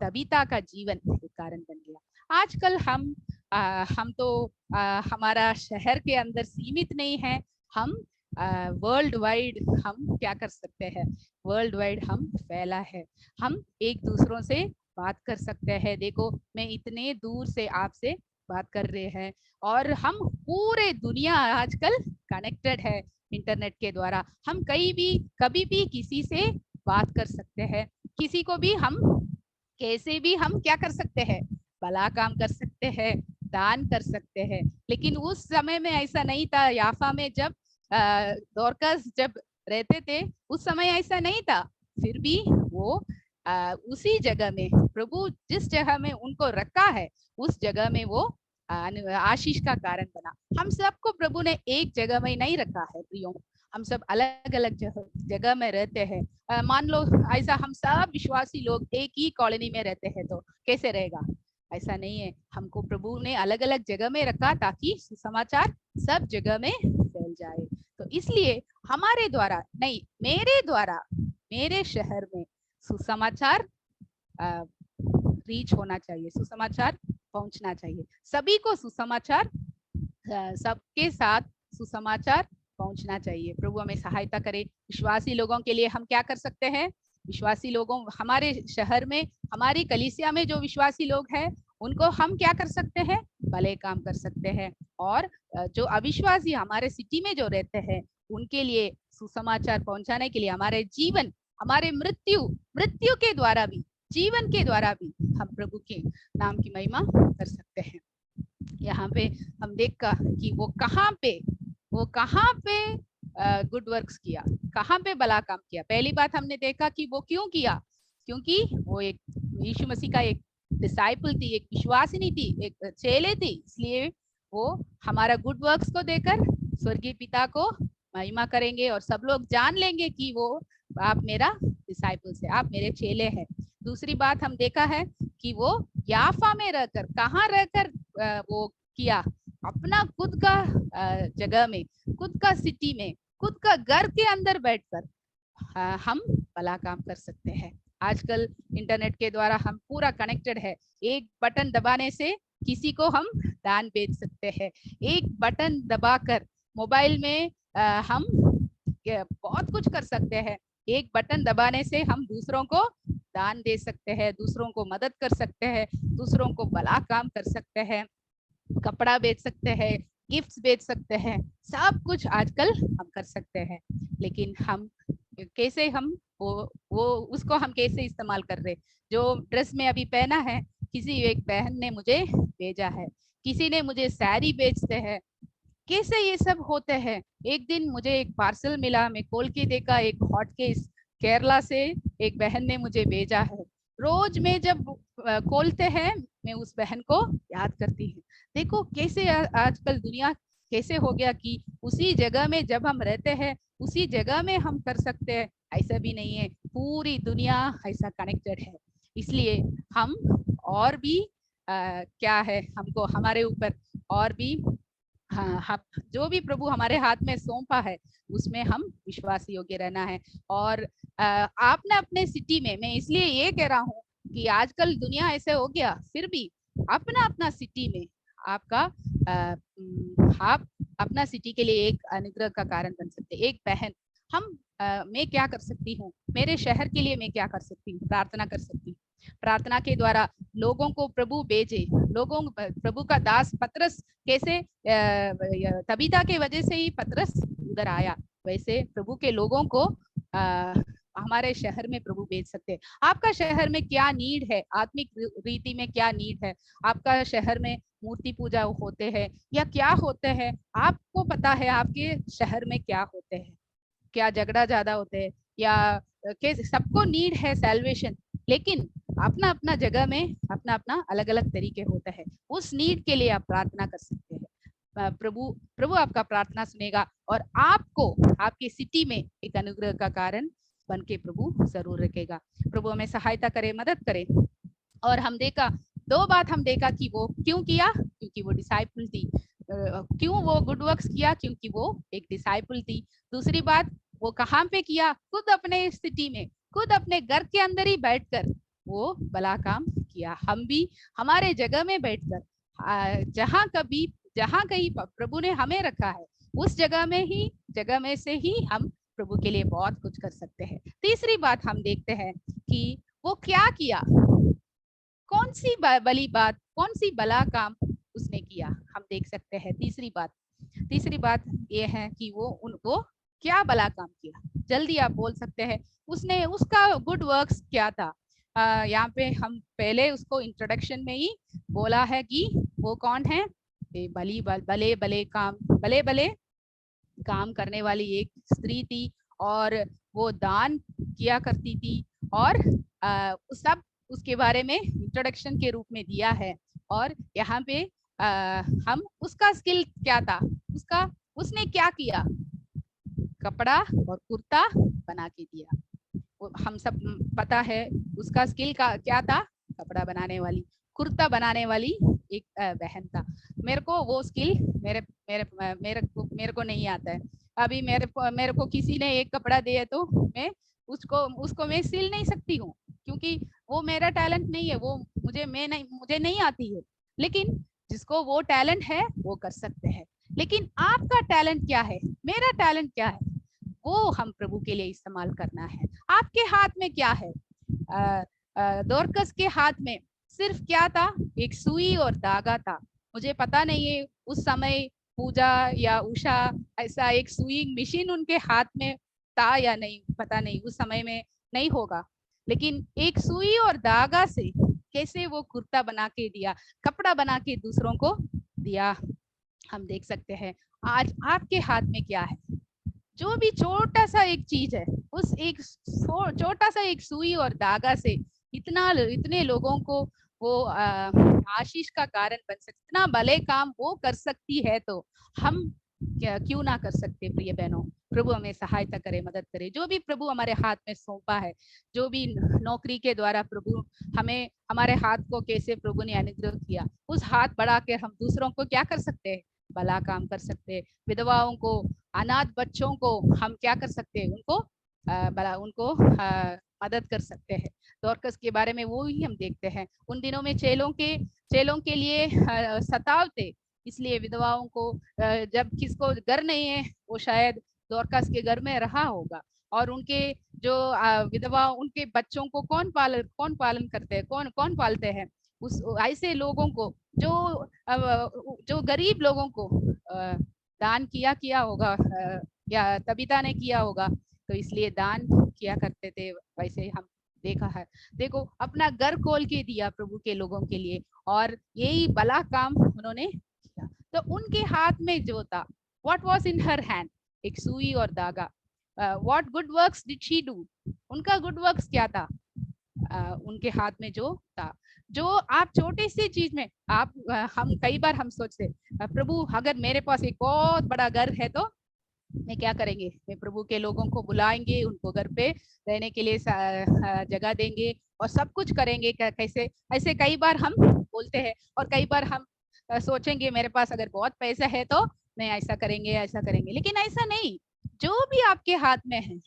तबीता का जीवन एक कारण बन गया। आजकल हम तो हमारा शहर के अंदर सीमित नहीं है, हम वर्ल्ड वाइड हम क्या कर सकते हैं, वर्ल्ड वाइड हम फैला है, हम एक दूसरों से बात कर सकते हैं। देखो मैं इतने दूर से आपसे बात कर रहे हैं और हम पूरे दुनिया आजकल कनेक्टेड है इंटरनेट के द्वारा। हम कहीं भी कभी भी किसी से बात कर सकते हैं, किसी को भी हम कैसे भी हम क्या कर सकते हैं, भला काम कर सकते हैं, दान कर सकते हैं। लेकिन उस समय में ऐसा नहीं था। याफा में जब दोरकस जब रहते थे उस समय ऐसा नहीं था, फिर भी वो उसी जगह में प्रभु जिस जगह में उनको रखा है उस जगह में वो आशीष का कारण बना। हम सबको प्रभु ने एक जगह में नहीं रखा है प्रियो, हम सब अलग अलग जगह में रहते हैं। मान लो ऐसा हम सब विश्वासी लोग एक ही कॉलोनी में रहते हैं तो कैसे रहेगा, ऐसा नहीं है। हमको प्रभु ने अलग अलग जगह में रखा ताकि सुसमाचार सब जगह में फैल जाए। तो इसलिए हमारे द्वारा नहीं, मेरे द्वारा मेरे शहर में सुसमाचार रीच होना चाहिए, सुसमाचार पहुंचना चाहिए, सभी को सुसमाचार, सबके साथ सुसमाचार पहुंचना चाहिए। प्रभु हमें सहायता करे। विश्वासी लोगों के लिए हम क्या कर सकते हैं, विश्वासी लोगों, हमारे शहर में हमारी कलीसिया में जो विश्वासी लोग हैं उनको हम क्या कर सकते हैं, भले काम कर सकते हैं। और जो अविश्वासी हमारे सिटी में जो रहते हैं उनके लिए सुसमाचार पहुंचाने के लिए हमारे जीवन, हमारे मृत्यु के द्वारा भी, जीवन के द्वारा भी हम प्रभु के नाम की महिमा कर सकते हैं। यहाँ पे हम देखा कि वो कहाँ पे गुड वर्क्स किया, कहाँ पे भला काम किया। पहली बात हमने देखा कि वो क्यों किया, क्योंकि वो एक यीशु मसीह का एक डिसाइपल थी, एक विश्वासिनी थी, एक चेले थी। इसलिए वो हमारा गुड वर्क्स को देकर स्वर्गीय पिता को महिमा करेंगे और सब लोग जान लेंगे कि वो आप मेरा डिसाइपल्स है, आप मेरे चेले हैं। दूसरी बात हम देखा है कि वो याफा में रहकर, कहाँ रहकर वो किया, अपना खुद का जगह में, खुद का सिटी में, खुद का घर के अंदर बैठकर हम भला काम कर सकते हैं। आजकल इंटरनेट के द्वारा हम पूरा कनेक्टेड है, एक बटन दबाने से किसी को हम दान भेज सकते हैं। एक बटन दबाकर मोबाइल में हम बहुत कुछ कर सकते हैं। एक बटन दबाने से हम दूसरों को दान दे सकते हैं, दूसरों को मदद कर सकते हैं, दूसरों को भला काम कर सकते हैं, कपड़ा बेच सकते हैं, गिफ्ट्स बेच सकते हैं, सब कुछ आजकल हम कर सकते हैं। लेकिन हम कैसे, हम वो उसको हम कैसे इस्तेमाल कर रहे। जो ड्रेस में अभी पहना है, किसी एक बहन ने मुझे भेजा है, किसी ने मुझे साड़ी बेचते हैं, कैसे ये सब होते हैं। एक दिन मुझे एक पार्सल मिला, मैं खोल के देखा, एक हॉट केस केरला से एक बहन ने मुझे भेजा है। रोज में जब खोलते हैं मैं उस बहन को याद करती हूँ। देखो कैसे आजकल दुनिया कैसे हो गया कि उसी जगह में जब हम रहते हैं उसी जगह में हम कर सकते हैं, ऐसा भी नहीं है। पूरी दुनिया ऐसा कनेक्टेड है। इसलिए हम और भी क्या है, हमको हमारे ऊपर और भी हाँ, जो भी प्रभु हमारे हाथ में सौंपा है उसमें हम विश्वास योग्य रहना है। और आपने अपने सिटी में, मैं इसलिए ये कह रहा हूँ कि आजकल दुनिया ऐसे हो गया, फिर भी अपना अपना सिटी में आपका आप अपना सिटी के लिए एक अनुग्रह का कारण बन सकते। एक बहन, हम मैं क्या कर सकती हूँ, मेरे शहर के लिए मैं क्या कर सकती हूँ, प्रार्थना कर सकती हूँ। प्रार्थना के द्वारा लोगों को प्रभु भेजे, लोगों प्रभु का दास पतरस कैसे तबीता के वजह से ही पतरस उधर आया, वैसे प्रभु के लोगों को हमारे शहर में प्रभु भेज सकते हैं। आपका शहर में क्या नीड है, आत्मिक रीति में क्या नीड है, आपका शहर में मूर्ति पूजा होते हैं या क्या होते हैं, आपको पता है आपके शहर में क्या होते हैं, क्या झगड़ा ज्यादा होते हैं या सबको नीड है सैल्वेशन। लेकिन अपना अपना जगह में अपना अपना अलग अलग तरीके होता है, उस नीड के लिए आप प्रार्थना कर सकते हैं। प्रभु प्रभु आपका प्रार्थना सुनेगा और आपको आपकी सिटी में एक अनुग्रह का कारण बन के प्रभु जरूर रखेगा। प्रभु हमें सहायता करे, मदद करे। और हम देखा, दो बात हम देखा कि वो क्यों किया, क्योंकि वो डिसाइपल थी। क्यों वो गुड वर्क्स किया, क्योंकि वो एक डिसाइपल थी। दूसरी बात, वो कहाँ पे किया, खुद अपने सिटी में, खुद अपने घर के अंदर ही बैठकर वो भला काम किया। हम भी हमारे जगह में बैठकर जहाँ कहीं प्रभु ने हमें रखा है, उस जगह में से ही हम प्रभु के लिए बहुत कुछ कर सकते हैं। तीसरी बात हम देखते हैं कि वो क्या किया, कौन सी भली बात, कौन सी भला काम उसने किया, हम देख सकते हैं। तीसरी बात ये है कि वो क्या भला काम किया। जल्दी आप बोल सकते हैं, उसका गुड वर्क्स क्या था। यहाँ पे हम पहले उसको इंट्रोडक्शन में ही बोला है कि वो कौन है, भले भले काम करने वाली एक स्त्री थी, और वो दान किया करती थी, और सब उसके बारे में इंट्रोडक्शन के रूप में दिया है। और यहाँ पे हम उसका स्किल क्या था, उसने क्या किया, कपड़ा और कुर्ता बना के दिया। हम सब पता है उसका स्किल का क्या था, कपड़ा बनाने वाली, कुर्ता बनाने वाली एक बहन था। मेरे को वो स्किल मेरे को नहीं आता है। अभी मेरे को किसी ने एक कपड़ा दिया तो मैं उसको मैं सिल नहीं सकती हूँ, क्योंकि वो मेरा टैलेंट नहीं है, वो मुझे नहीं आती है। लेकिन जिसको वो टैलेंट है वो कर सकते हैं। लेकिन आपका टैलेंट क्या है, मेरा टैलेंट क्या है, वो हम प्रभु के लिए इस्तेमाल करना है। आपके हाथ में क्या है? दोरकस के हाथ में सिर्फ क्या था, एक सुई और धागा था। मुझे पता नहीं है उस समय पूजा या उषा ऐसा एक सुईंग मशीन उनके हाथ में था या नहीं, पता नहीं, उस समय में नहीं होगा। लेकिन एक सुई और धागा से कैसे वो कुर्ता बना के दिया, कपड़ा बना के दूसरों को दिया, हम देख सकते हैं। आज आपके हाथ में क्या है? जो भी छोटा सा एक चीज है, उस एक छोटा सा एक सुई और धागा से इतने लोगों को वो आशीष का कारण बन सकती, इतना भले काम वो कर सकती है, तो हम क्यों ना कर सकते। प्रिय बहनों, प्रभु हमें सहायता करे, मदद करे। जो भी प्रभु हमारे हाथ में सौंपा है, जो भी नौकरी के द्वारा प्रभु हमें, हमारे हाथ को कैसे प्रभु ने अनुग्रह किया, उस हाथ बढ़ा के हम दूसरों को क्या कर सकते हैं, भला काम कर सकते हैं। विधवाओं को, अनाथ बच्चों को हम क्या कर सकते हैं, उनको मदद कर सकते हैं। दोरकस के बारे में वो ही हम देखते हैं। उन दिनों में चेलों के लिए सताव थे, इसलिए विधवाओं को, जब किसको घर नहीं है, वो शायद दोरकस के घर में रहा होगा। और उनके जो विधवा, उनके बच्चों को कौन पालन करते हैं, कौन पालते हैं? उस ऐसे लोगों को, जो गरीब लोगों को दान किया होगा, या तबीता ने किया होगा, तो इसलिए दान किया करते थे। वैसे हम देखा है, देखो अपना घर खोल के दिया प्रभु के लोगों के लिए, और यही भला काम उन्होंने किया। तो उनके हाथ में जो था, what was in her hand, एक सुई और धागा। What good works did she do, उनका गुड वर्क्स क्या था? उनके हाथ में जो था, जो आप छोटी सी चीज में आप हम कई बार हम सोचते, प्रभु अगर मेरे पास एक बहुत बड़ा घर है तो मैं क्या करेंगे, मैं प्रभु के लोगों को बुलाएंगे, उनको घर पे रहने के लिए जगह देंगे और सब कुछ करेंगे। कैसे ऐसे कई बार हम बोलते हैं, और कई बार हम सोचेंगे मेरे पास अगर बहुत पैसा है तो मैं ऐसा करेंगे। लेकिन ऐसा नहीं। जो भी आपके हाथ में है,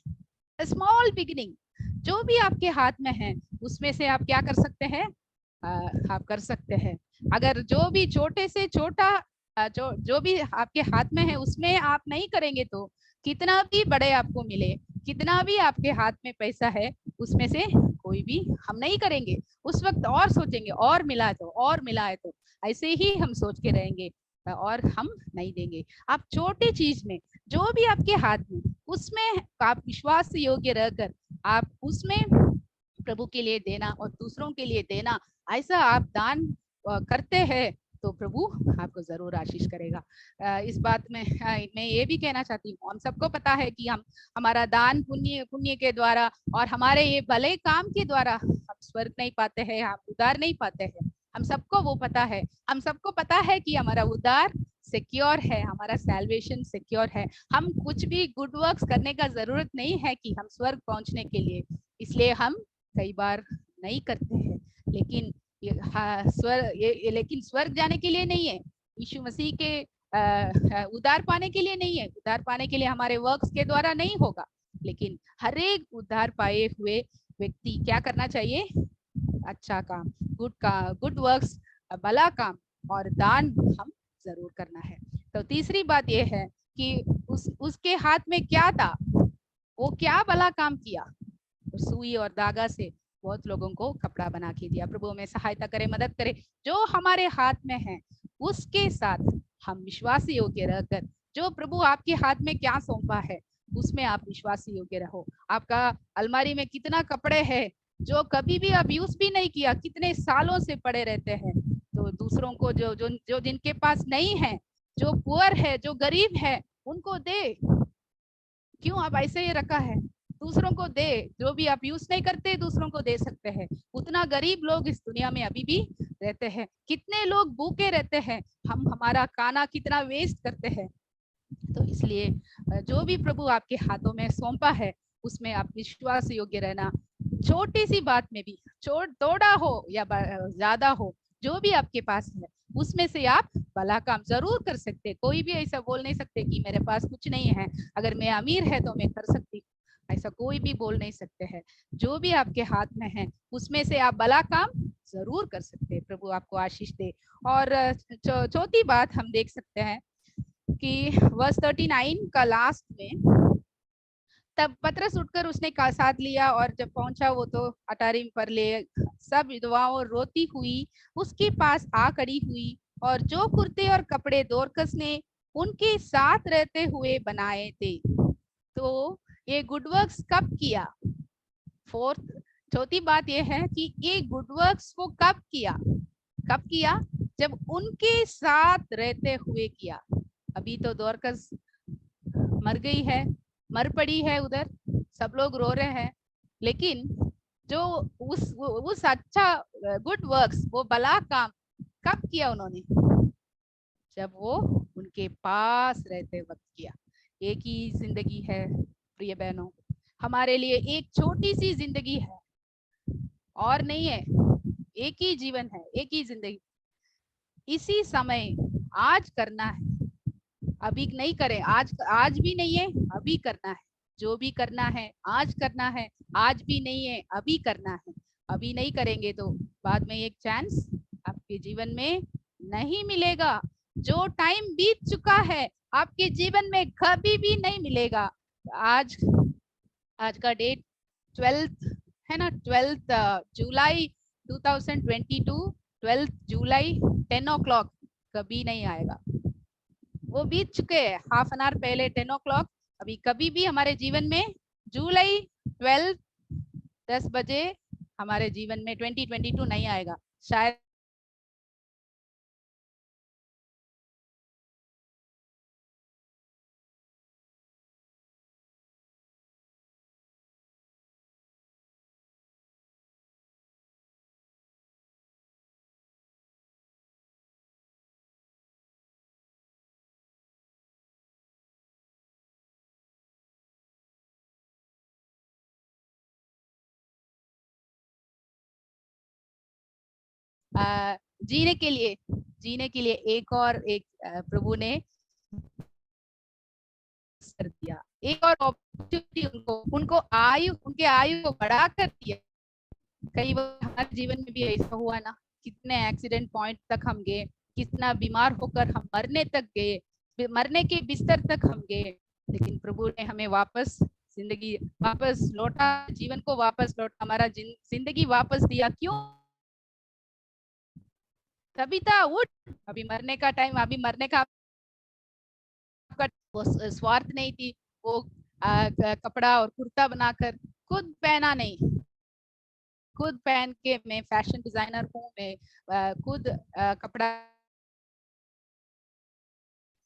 स्मॉल बिगिनिंग, जो भी आपके हाथ में है, उसमें से आप क्या कर सकते हैं, आप कर सकते हैं। अगर जो भी छोटे से छोटा जो भी आपके हाथ में है उसमें आप नहीं करेंगे, तो कितना भी बड़े आपको मिले, कितना भी आपके हाथ में पैसा है, उसमें से कोई भी हम नहीं करेंगे। उस वक्त और सोचेंगे, और मिला है तो ऐसे ही हम सोच के रहेंगे, और हम नहीं देंगे। आप छोटी चीज में, जो भी आपके हाथ में, उसमें आप विश्वास योग्य रहकर आप उसमें प्रभु के लिए देना और दूसरों के लिए देना, ऐसा आप दान करते हैं तो प्रभु आपको जरूर आशीष करेगा। इस बात में मैं ये भी कहना चाहती हूँ, हम सबको पता है कि हमारा दान पुण्य के द्वारा और हमारे ये भले काम के द्वारा हम स्वर्ग नहीं पाते हैं, हम उद्धार नहीं पाते हैं। हम सबको वो पता है, हम सबको पता है कि हमारा उद्धार सिक्योर है, हमारा सैल्वेशन सिक्योर है। हम कुछ भी गुड वर्क्स करने का जरूरत नहीं है कि हम स्वर्ग पहुंचने के लिए, इसलिए हम कई बार नहीं करते हैं। लेकिन लेकिन स्वर्ग जाने के लिए नहीं है, यीशु मसीह के उद्धार पाने के लिए नहीं है। उद्धार पाने के लिए हमारे वर्क्स के द्वारा नहीं होगा, लेकिन हर एक उद्धार पाए हुए व्यक्ति क्या करना चाहिए? अच्छा काम, गुड वर्क्स, भला काम और दान हम जरूर करना है। तो तीसरी बात यह है कि उसके हाथ में क्या था, वो क्या भला काम किया? सुई और धागा से बहुत लोगों को कपड़ा बना के दिया। प्रभु हमें सहायता करे, मदद करे। जो हमारे हाथ में है उसके साथ हम विश्वासी योग्य रहकर, जो प्रभु आपके हाथ में क्या सौंपा है उसमें आप विश्वासी योग्य रहो। आपका अलमारी में कितना कपड़े हैं जो कभी भी आप यूज भी नहीं किया, कितने सालों से पड़े रहते हैं, तो दूसरों को जो जिनके पास नहीं है, जो पुअर है, जो गरीब है, उनको दे। क्यों आप ऐसे ही रखा है? दूसरों को दे। जो भी आप यूज नहीं करते दूसरों को दे सकते हैं। उतना गरीब लोग इस दुनिया में अभी भी रहते हैं। कितने लोग भूखे रहते हैं, हम हमारा खाना कितना वेस्ट करते हैं। तो इसलिए जो भी प्रभु आपके हाथों में सौंपा है उसमें आप विश्वास योग्य रहना। छोटी सी बात में भी, थोड़ा हो या ज्यादा हो, जो भी आपके पास है उसमें से आप भला काम जरूर कर सकते। कोई भी ऐसा बोल नहीं सकते कि मेरे पास कुछ नहीं है, अगर मैं अमीर है तो मैं कर सकती, ऐसा कोई भी बोल नहीं सकते हैं। जो भी आपके हाथ में है उसमें से आप भला काम जरूर कर सकते हैं। प्रभु आपको आशीष दे। और चौथी बात हम देख सकते हैं कि वर्स 39 का लास्ट में, तब पतरस उठकर उसने साथ लिया और जब पहुंचा वो तो अटारी पर ले, सब विधवाओं रोती हुई उसके पास आ खड़ी हुई, और जो कुर्ते और कपड़े दोरकस ने उनके साथ रहते हुए बनाए थे। तो ये गुड वर्क्स कब किया? चौथी बात यह है कि ये गुड वर्क्स को कब किया? जब उनके साथ रहते हुए किया। अभी तो दोरकस मर गई है, मर पड़ी है उधर, सब लोग रो रहे हैं, लेकिन जो उस अच्छा गुड वर्क्स, वो भला काम कब किया उन्होंने? जब वो उनके पास रहते वक्त किया। एक ही जिंदगी है प्रिय बहनों, हमारे लिए एक छोटी सी जिंदगी है और नहीं है, एक ही जीवन है, एक ही जिंदगी। इसी समय आज करना है, अभी नहीं करें, आज भी नहीं है, अभी करना है। जो भी करना है आज करना है, आज भी नहीं है, अभी करना है। अभी नहीं करेंगे तो बाद में एक चांस आपके जीवन में नहीं मिलेगा। जो टाइम बीत चुका है आपके जीवन में कभी भी नहीं मिलेगा। आज का डेट 12th है ना, 12th जुलाई 2022, 12th जुलाई 10 o'clock कभी नहीं आएगा। वो बीत चुके हैं, हाफ एन आवर पहले 10 o'clock। अभी कभी भी हमारे जीवन में जुलाई 12 10 बजे हमारे जीवन में 2022 नहीं आएगा। शायद जीने के लिए एक प्रभु ने कर दिया, एक और अपॉर्चुनिटी उनको उनके आयु को बढ़ा कर दिया। कई बार हमारे जीवन में भी ऐसा हुआ ना, कितने एक्सीडेंट पॉइंट तक हम गए, कितना बीमार होकर हम मरने तक गए, मरने के बिस्तर तक हम गए, लेकिन प्रभु ने हमें वापस जिंदगी वापस लौटा, जीवन को वापस लौटा, हमारा जिंदगी वापस दिया। क्यों? तबीता उठ, अभी मरने का टाइम, अभी मरने का वो स्वार्थ नहीं थी। वो कपड़ा और कुर्ता बनाकर खुद पहना नहीं, खुद पहन के मैं फैशन डिजाइनर हूँ, मैं खुद कपड़ा,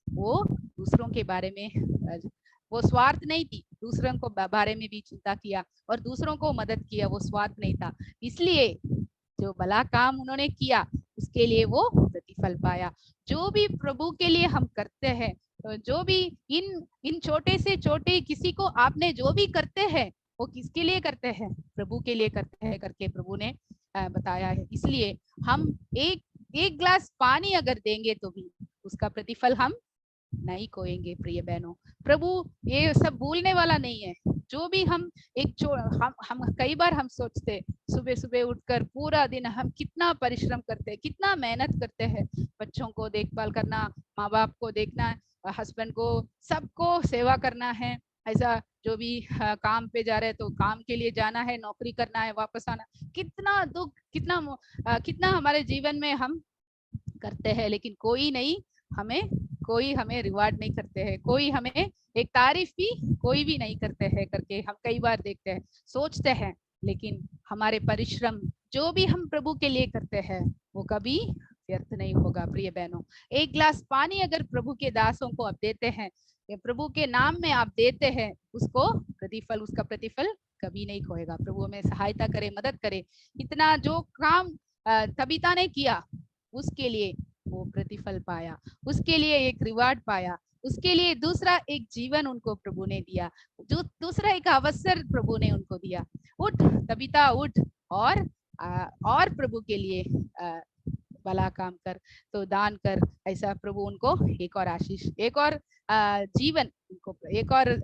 वो दूसरों के बारे में वो स्वार्थ नहीं थी, दूसरों को बारे में भी चिंता किया और दूसरों को मदद किया, वो स्वार्थ नहीं था। इसलिए जो भला काम उन्होंने किया उसके लिए वो प्रतिफल पाया। जो भी प्रभु के लिए हम करते हैं, जो भी इन छोटे से छोटे किसी को आपने जो भी करते हैं वो किसके लिए करते हैं, प्रभु के लिए करते हैं करके प्रभु ने बताया है। इसलिए हम एक ग्लास पानी अगर देंगे तो भी उसका प्रतिफल हम नहीं खोएंगे। प्रिय बहनों, प्रभु ये सब भूलने वाला नहीं है। जो भी हम हम कई बार हम सोचते सुबह सुबह उठकर पूरा दिन हम कितना परिश्रम करते हैं, कितना मेहनत करते हैं, बच्चों को देखभाल करना, माँ बाप को देखना, हस्बैंड को, सबको सेवा करना है। ऐसा जो भी काम पे जा रहे हैं तो काम के लिए जाना है, नौकरी करना है, वापस आना, कितना दुख, कितना हमारे जीवन में हम करते हैं, लेकिन कोई हमें रिवार्ड नहीं करते हैं, कोई हमें एक तारीफ भी कोई भी नहीं करते हैं करके हम कई बार देखते हैं, सोचते हैं। लेकिन हमारे परिश्रम जो भी हम प्रभु के लिए करते हैं वो कभी व्यर्थ नहीं होगा। प्रिय बहनों, एक गिलास पानी अगर प्रभु के दासों को आप देते हैं, प्रभु के नाम में आप देते हैं, उसका प्रतिफल कभी नहीं खोएगा। प्रभु हमें सहायता करे, मदद करे। इतना जो काम तबीता ने किया उसके लिए वो प्रतिफल पाया, उसके लिए एक रिवार्ड पाया, उसके लिए दूसरा एक जीवन उनको प्रभु ने दिया, जो दूसरा एक अवसर प्रभु ने उनको दिया। उठ तबीता, उठ और प्रभु के लिए भला काम कर, तो दान कर। ऐसा प्रभु उनको एक और आशीष, एक और जीवन, उनको एक और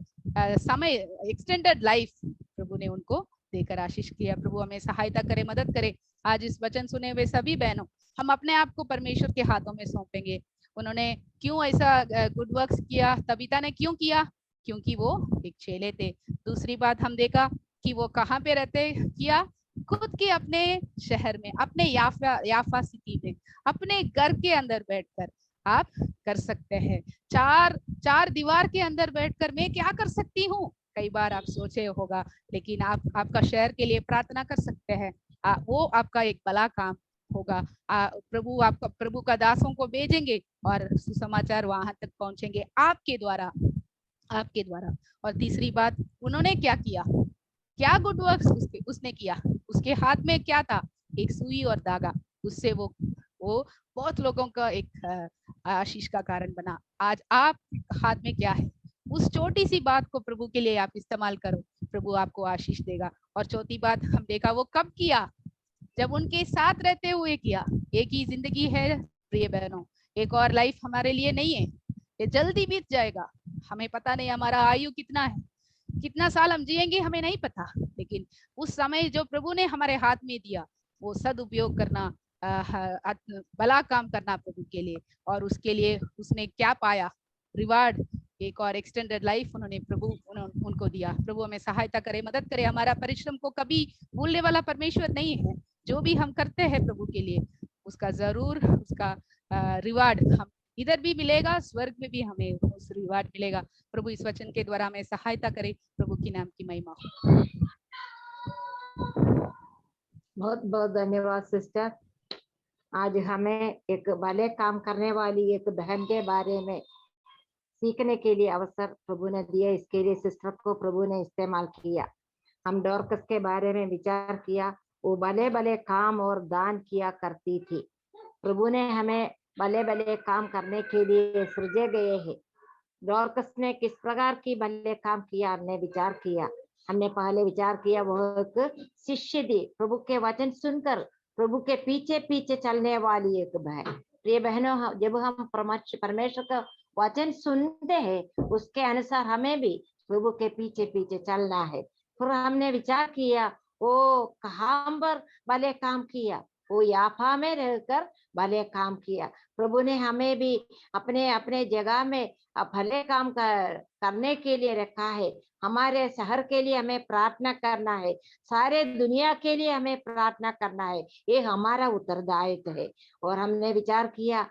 समय, एक्सटेंडेड लाइफ प्रभु ने उनको देकर आशीष किया। प्रभु हमें सहायता करे, मदद करे। आज इस वचन सुने हुए सभी बहनों, हम अपने आप को परमेश्वर के हाथों में सौंपेंगे। उन्होंने क्यों ऐसा गुड वर्क्स किया, तबीता ने क्यों किया? क्योंकि वो एक चेले थे। दूसरी बात हम देखा कि वो कहाँ पे रहते किया, खुद के अपने शहर में, अपने याफा सिटी में, अपने घर के अंदर बैठकर आप कर सकते हैं। चार दीवार के अंदर बैठकर मैं क्या कर सकती हूँ, कई बार आप सोचे होगा, लेकिन आप आपका शहर के लिए प्रार्थना कर सकते हैं। वो आपका एक भला काम होगा। प्रभु का दासों को भेजेंगे और सुसमाचार वहां तक पहुंचेंगे आपके द्वारा। और तीसरी बात, उन्होंने क्या किया, क्या गुड वर्क्स उसने किया? उसके हाथ में क्या था? एक सुई और धागा। उससे वो बहुत लोगों का एक आशीष का कारण बना। आज आप हाथ में क्या है? उस छोटी सी बात को प्रभु के लिए आप इस्तेमाल करो, प्रभु आपको आशीष देगा। और चौथी बात हम देखा, वो कब किया? जब उनके साथ रहते हुए किया। एक ही जिंदगी है प्रिय बहनों, एक और लाइफ हमारे लिए नहीं है, ये जल्दी बीत जाएगा। हमें पता नहीं हमारा आयु कितना है, कितना साल हम जिएंगे हमें नहीं पता, लेकिन उस समय जो प्रभु ने हमारे हाथ में दिया वो सदुपयोग करना, भला काम करना प्रभु के लिए। और उसके लिए उसने क्या पाया? रिवार्ड, एक और एक्सटेंडेड लाइफ उनको दिया। प्रभु हमें सहायता करे, मदद करे। हमारा परिश्रम को कभी भूलने वाला परमेश्वर नहीं है। जो भी हम करते हैं प्रभु के लिए, उसका जरूर उसका रिवार्ड हम इधर भी मिलेगा, स्वर्ग में भी हमें उस रिवार्ड मिलेगा। प्रभु इस वचन के द्वारा हमें सहायता करे। प्रभु की नाम की महिमा हो। बहुत बहुत धन्यवाद सिस्टर। आज हमें एक भले काम करने वाली एक बहन के बारे में सीखने के लिए अवसर प्रभु ने दिया। इसके लिए सिस्टर को प्रभु ने इस्तेमाल किया। हम डॉर्कस के बारे में विचार किया, वो भले भले काम और दान किया करती थी। प्रभु ने हमें भले भले काम करने के लिए सृजे गए हैं। डॉर्कस ने किस प्रकार की भले काम किया, हमने विचार किया। हमने पहले विचार किया वो एक शिष्य थी, प्रभु के वचन सुनकर प्रभु के पीछे पीछे चलने वाली एक बहन। प्रिय बहनों, जब हम परमेश्वर का वचन सुनते हैं उसके अनुसार हमें भी प्रभु के पीछे पीछे चलना है। फिर हमने विचार किया वो कहाँ पर भले काम किया, वो याफा में रहकर भले काम किया। प्रभु ने हमें भी अपने अपने जगह में भले काम करने के लिए रखा है। हमारे शहर के लिए हमें प्रार्थना करना है, सारे दुनिया के लिए हमें प्रार्थना करना है, ये हमारा उत्तरदायित्व है। और हमने विचार किया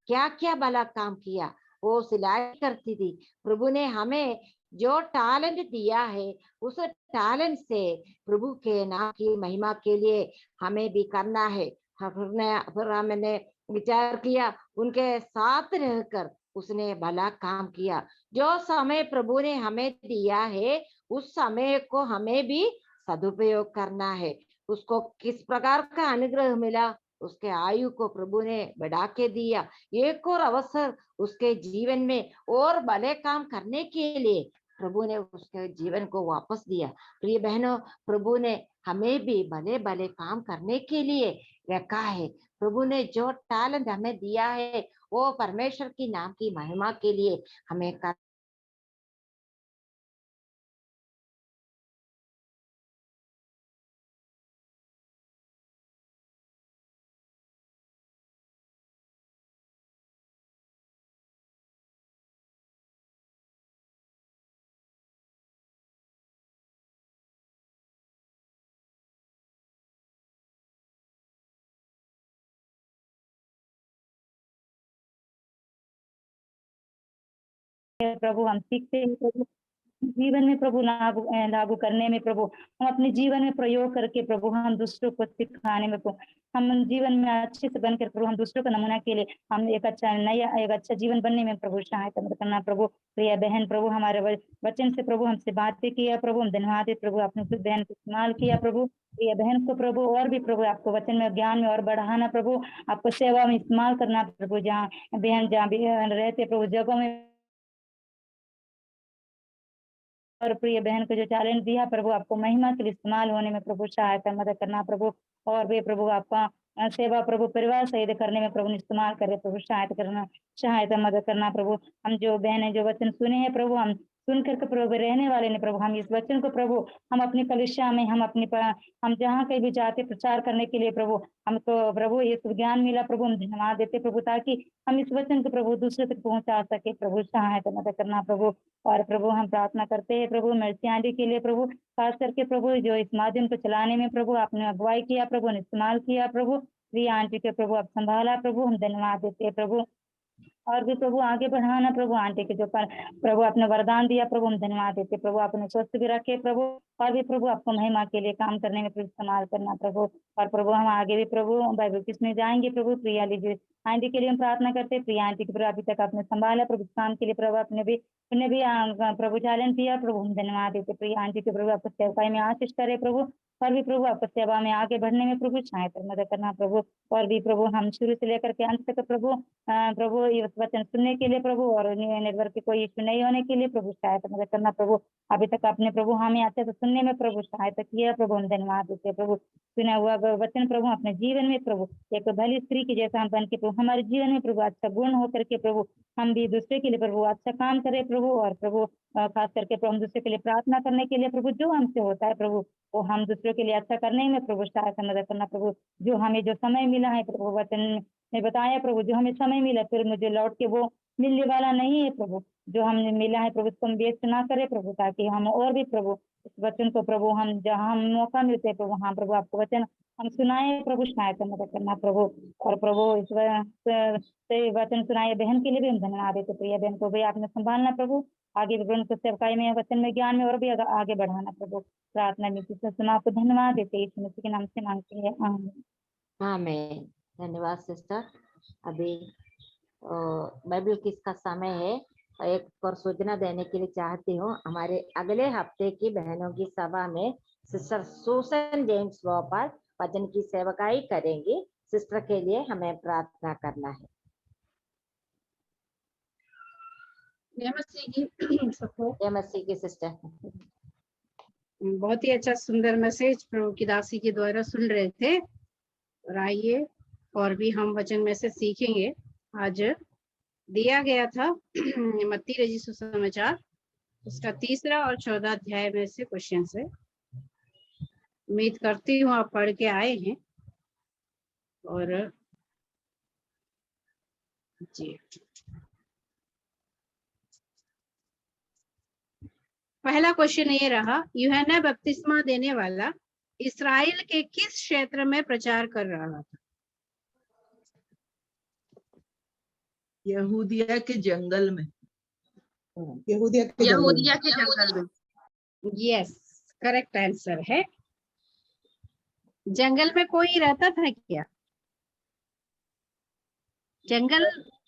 क्या क्या भला काम किया। वो सिलाई करती थी। प्रभु ने हमें जो टैलेंट दिया है उस टैलेंट से प्रभु के नाम की महिमा के लिए हमें भी करना है। फिर हमने विचार किया उनके साथ रहकर उसने भला काम किया। जो समय प्रभु ने हमें दिया है उस समय को हमें भी सदुपयोग करना है। उसको किस प्रकार का अनुग्रह मिला, उसके आयु को प्रभु ने बढ़ा के दिया, एक और अवसर उसके जीवन में और भले काम करने के लिए प्रभु ने उसके जीवन को वापस दिया। प्रिय बहनों, प्रभु ने हमें भी भले भले काम करने के लिए रखा है। प्रभु ने जो टैलेंट हमें दिया है वो परमेश्वर की नाम की महिमा के लिए हमें कर प्रभु हम सीखते हैं प्रभु जीवन में प्रभु लागू लागू करने में प्रभु हम अपने जीवन में प्रयोग करके प्रभु हम दूसरों को सिखाने में प्रभु हम जीवन में अच्छे से बनकर प्रभु हम दूसरों का नमूना के लिए हम एक अच्छा जीवन बनने में प्रभु सहायता मदद करना। प्रभु प्रिय बहन प्रभु हमारे वचन से प्रभु हमसे बातें किया प्रभु, हम धन्यवाद देते प्रभु आपने उस बहन को इस्तेमाल किया प्रभु। प्रिय बहन को प्रभु और भी प्रभु आपको वचन में ज्ञान में और बढ़ाना प्रभु, आपको सेवा में इस्तेमाल करना प्रभु। जहाँ बहन जहाँ भी रहते प्रभु जगहों में और प्रिय बहन को जो टैलेंट दिया प्रभु आपको महिमा के लिए इस्तेमाल होने में प्रभु सहायता मदद करना प्रभु। और भी प्रभु आपका सेवा प्रभु परिवार सहित करने में प्रभु इस्तेमाल करे प्रभु, सहायता मदद करना प्रभु। हम जो बहनें जो वचन सुने हैं प्रभु हम सुन करके प्रभु रहने वाले ने प्रभु, हम इस वचन को प्रभु हम अपनी कलिसिया में हम जहाँ कहीं भी जाते प्रचार करने के लिए प्रभु हमको प्रभु ये ज्ञान मिला प्रभु, हम धन्यवाद देते प्रभु ताकि हम इस वचन को प्रभु दूसरे तक पहुंचा सके प्रभु, सहायता मदद करना प्रभु। और प्रभु हम प्रार्थना करते हैं प्रभु मर्सी आंटी के लिए प्रभु, खास करके प्रभु जो इस माध्यम को चलाने में प्रभु आपने अगुवाई किया प्रभु ने इस्तेमाल किया प्रभु। प्रिया आंटी के प्रभु आप संभाला प्रभु, हम धन्यवाद देते हैं प्रभु। और भी प्रभु आगे बढ़ाना प्रभु आंटी के जो प्रभु आपने वरदान दिया प्रभु, हम धन्यवाद देते प्रभु आपने स्वस्थ भी रखे प्रभु। और भी प्रभु आपको महिमा के लिए काम करने में प्रभु इस्तेमाल करना प्रभु। और प्रभु हम आगे भी प्रभु बाइबल किसमें जाएंगे प्रभु, प्रिया लीजिए आंटी के लिए हम प्रार्थना करते हैं। प्रिया आंटी के प्रभु अभी तक आपने संभाला प्रभु, काम के लिए प्रभु आपने भी प्रभु टैलेंट दिया प्रभु, हम धन्यवाद देते प्रिया आंटी के प्रभु आपको सेवकाई में आशीष करे प्रभु। और भी प्रभु आपको सेवा में आगे बढ़ने में प्रभु सहायता मदद करना प्रभु। और भी प्रभु हम शुरू से लेकर के अंत तक प्रभु प्रभु ये वचन सुनने के लिए प्रभु और नेटवर्क के कोई इश्यू नहीं होने के लिए प्रभु सहायता मदद करना प्रभु। अभी तक आपने प्रभु हमें अच्छे से सुनने में प्रभु सहायता किया प्रभु, हम धन्यवाद देते प्रभु। सुना हुआ वचन प्रभु अपने जीवन में प्रभु एक भली स्त्री की जैसा हम बन के प्रभु हमारे जीवन में प्रभु अच्छा गुण होकर के प्रभु हम भी दूसरे के लिए प्रभु अच्छा काम करें प्रभु। और प्रभु खास करके प्रभु हम दूसरे के लिए प्रार्थना करने के लिए प्रभु जो हमसे होता है प्रभु वो हम दूसरों के लिए अच्छा करने में प्रभु सहायता मदद करना प्रभु। जो हमें जो समय मिला है प्रभु वचन में बताया प्रभु, जो हमें समय मिला फिर मुझे लौट के वो मिलने वाला नहीं है प्रभु, जो हमने मिला है प्रभु उसको हम वेस्ट ना करें प्रभु, ताकि हम और भी प्रभु इस वचन को प्रभु हम जहाँ हम मौका मिलते हैं प्रभु हाँ प्रभु आपको वचन हम सुनाए प्रभु, सहायता मदद करना प्रभु। और प्रभु इस वचन सुनाए बहन के लिए भी हम धन्यवाद देते, प्रिय बहन को भी आपने संभालना प्रभु, आगे भी उनको सेवकाई में वचन में ज्ञान में और भी आगे बढ़ाना प्रभु। प्रार्थना में सुना आपको धन्यवाद देते यीशु मसीह के नाम से मांगते हैं, आमीन। आमीन। धन्यवाद सिस्टर। अभी बाइबल किस का समय है, एक और सूचना देने के लिए चाहती हूँ। हमारे अगले हफ्ते की बहनों की सभा में सिस्टर सुसन जेम्स गोपाल वचन की सेवकाई करेंगी। सिस्टर के लिए हमें प्रार्थना करना है। मसीह की सिस्टर बहुत ही अच्छा सुंदर मैसेज प्रभु की दासी के द्वारा सुन रहे थे। और आइए और भी हम वचन में से सीखेंगे। आज दिया गया था मत्ती रचित सुसमाचार उसका 3 और 14 अध्याय में से क्वेश्चन है। उम्मीद करती हूँ आप पढ़ के आए हैं। और जी पहला क्वेश्चन ये रहा, यूहन्ना बपतिस्मा देने वाला इस्राएल के किस क्षेत्र में प्रचार कर रहा था? यहूदिया के जंगल में। यहूदिया के जंगल में। यस, करेक्ट आंसर है। जंगल में कोई रहता था क्या? जंगल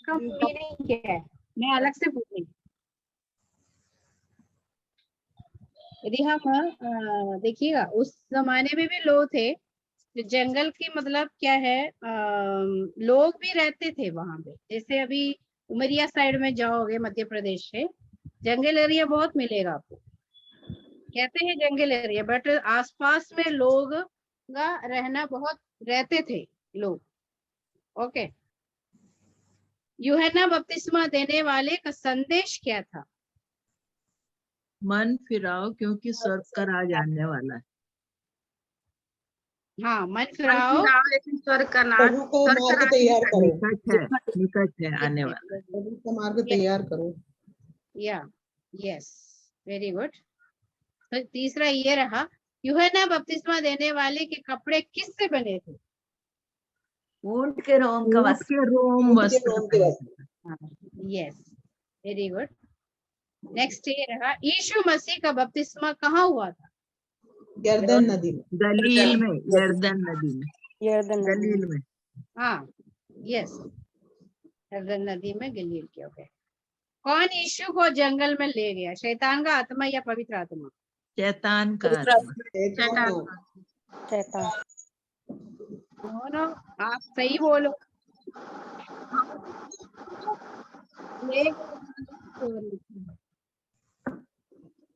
का मीनिंग क्या है? मैं अलग से पूछ रही। यदि हम देखिएगा उस जमाने में भी लोग थे, तो जंगल की मतलब क्या है, लोग भी रहते थे वहां पे। जैसे अभी उमरिया साइड में जाओगे मध्य प्रदेश से, जंगल एरिया बहुत मिलेगा आपको, कहते हैं जंगल एरिया, बट आसपास में लोग का रहना बहुत रहते थे लोग। ओके, यूहन्ना बपतिस्मा देने वाले का संदेश क्या था? मन फिराओ क्योंकि स्वर्ग का राज आने वाला है। हाँ, मन फिराओ लेकिन स्वर्ग का नाश, प्रभु को मार्ग तैयार करो, निकट है आने वाला है। प्रभु का मार्ग तैयार करो। या यस, वेरी गुड। तो तीसरा ये रहा, यूहन्ना बपतिस्मा देने वाले के कपड़े किससे बने थे? ऊंट के रोम का ऊंट वस्त्र। के रोम ऊंट के वस्त्र रोम के वस्त्र। Yes, very good. नेक्स्ट ये रहा, यीशु मसीह का बपतिस्मा कहाँ हुआ था? यरदन नदी में। गलील में, यरदन नदी में, गलील में। हाँ, यस, यरदन नदी में, गलील के। ओके, कौन यीशु को जंगल में ले गया, शैतान का आत्मा या पवित्र आत्मा? शैतान का आत्मा। शैतान। दोनों, आप सही बोलो।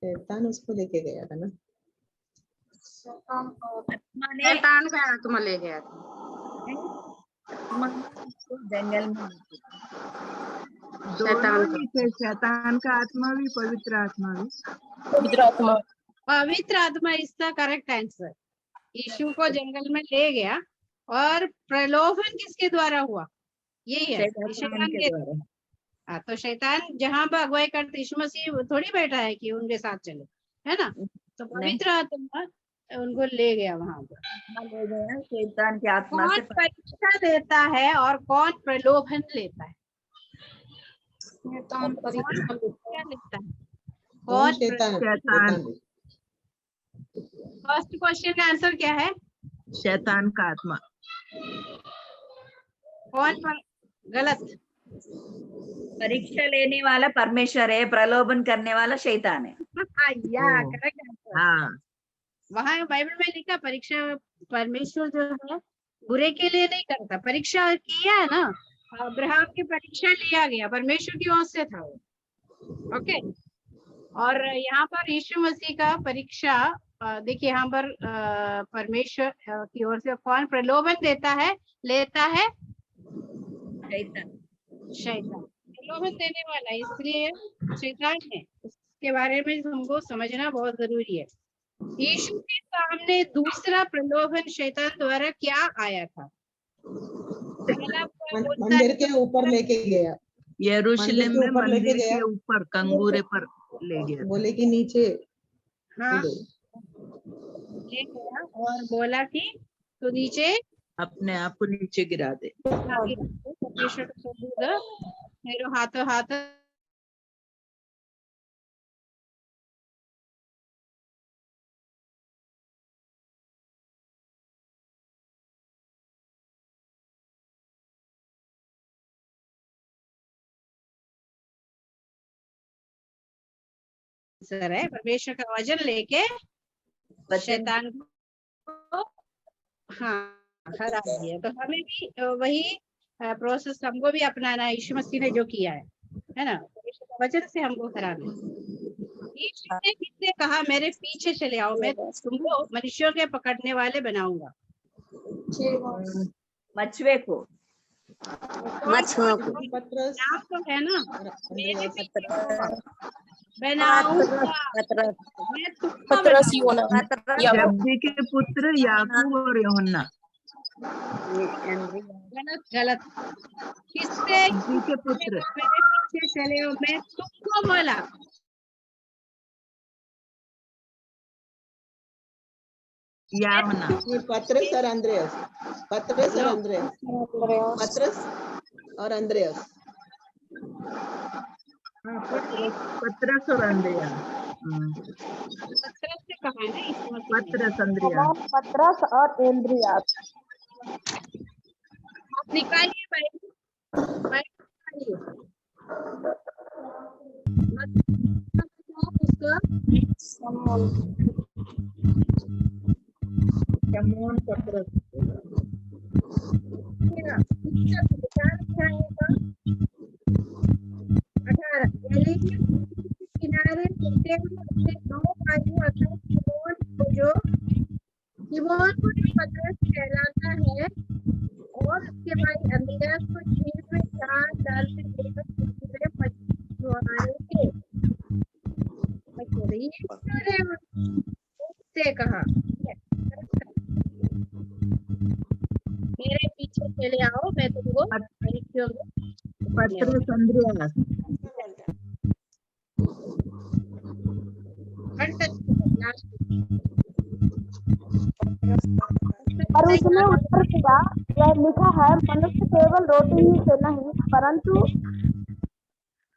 शैतान उसको लेके गया था ना। शैतान का आत्मा ले गया था जंगल में। शैतान का आत्मा भी, पवित्र आत्मा भी। पवित्र आत्मा इसका करेक्ट आंसर। यीशु को जंगल में ले गया और प्रलोभन किसके द्वारा हुआ? यही है, शैतान के द्वारा। हाँ, तो शैतान जहाँ पर अगुवाई करते, यीशु मसीह थोड़ी बैठा है कि उनके साथ चले, है ना? तो पवित्र आत्मा उनको ले गया वहां पर। ले गया शैतान की आत्मा कौन से। परीक्षा देता है और कौन प्रलोभन लेता है? शैतान परीक्षा लेता है, कौन? शैतान। फर्स्ट क्वेश्चन का आंसर क्या है? शैतान का आत्मा। कौन पर? गलत। परीक्षा लेने वाला परमेश्वर है, प्रलोभन करने वाला शैतान है। या करेक्ट आंसर। हाँ, वहां बाइबल में लिखा परीक्षा परमेश्वर जो है बुरे के लिए नहीं करता। परीक्षा किया है ना, अब्राहम की परीक्षा लिया गया, परमेश्वर की ओर से था वो। ओके, और यहाँ पर यीशु मसीह का परीक्षा देखिए, यहाँ पर परमेश्वर की ओर से कौन प्रलोभन देता है, लेता है? शैतान प्रलोभन देने वाला, इसलिए शैतान है, उसके बारे में हमको समझना बहुत जरूरी है। यीशु के सामने दूसरा प्रलोभन शैतान द्वारा क्या आया था? मंदिर के ऊपर लेके गया, यरूशलेम में मंदिर के ऊपर कंगूरे पर ले गया। बोले कि नीचे। हाँ, ले गया और बोला कि तो नीचे अपने आप को नीचे गिरा दे। परमेश्वर का सबूत मेरे हाथों हाथ है। परमेश्वर का वचन लेके शैतान को हरा दिया। तो हमें भी वही प्रोसेस हमको भी अपनाना है, यीशु मसीह ने जो किया है ना, परमेश्वर का वचन से हमको हराना। यीशु ने किसने कहा मेरे पीछे चले आओ, मैं तुमको मनुष्यों के पकड़ने वाले बनाऊंगा? मछुए को। पतरस नाम तो है ना, मेरे पीछे बनाऊंगा मैं तुमको जब्दी के पुत्र याकूब और यूहन्ना। गलत गलत। किससे? जब्दी के पुत्र। मेरे पीछे चले हो, मैं तुमको बोला। यूहन्ना। पतरस और अंद्रयास। पतरस और अंद्रयास। पतरस और अंद्रयास। पतरस और अंद्रयास। पतरस से कहा है ना, पतरस अंद्रयास। पतरस और एंद्रियास। आप निकालिए बाइबल निकालिए। का शमोन पत्रस किनारे होते हुए दो भाइयों अर्थात शिमोन को जो पतरस कहलाता है और उसके भाई अंद्रयास को झील में जहाज डालते देखकर समुद्र में मछुआरे थे। उससे कहा मेरे पीछे चले आओ, मैं तुमको पत्रस अंद्रयास और उसने उत्तर दिया, यह लिखा है, मनुष्य केवल रोटी ही से नहीं परंतु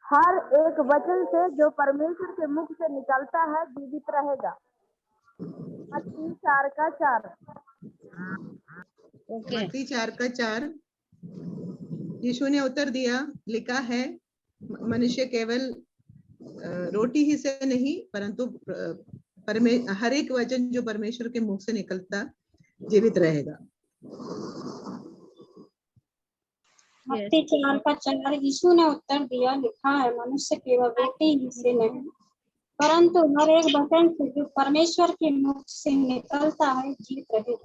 हर एक वचन से जो परमेश्वर के मुख से निकलता है जीवित रहेगा। मत्ती 4:4। मत्ती 4:4। यीशु ने उत्तर दिया, लिखा है, मनुष्य केवल रोटी ही से नहीं परंतु हर एक वचन जो परमेश्वर के मुख से निकलता जीवित रहेगा। मत्ती 4:4। यीशु ने उत्तर दिया, लिखा है, मनुष्य केवल रोटी ही से नहीं परंतु हर एक वचन से जो परमेश्वर के मुख से निकलता है जीवित रहेगा।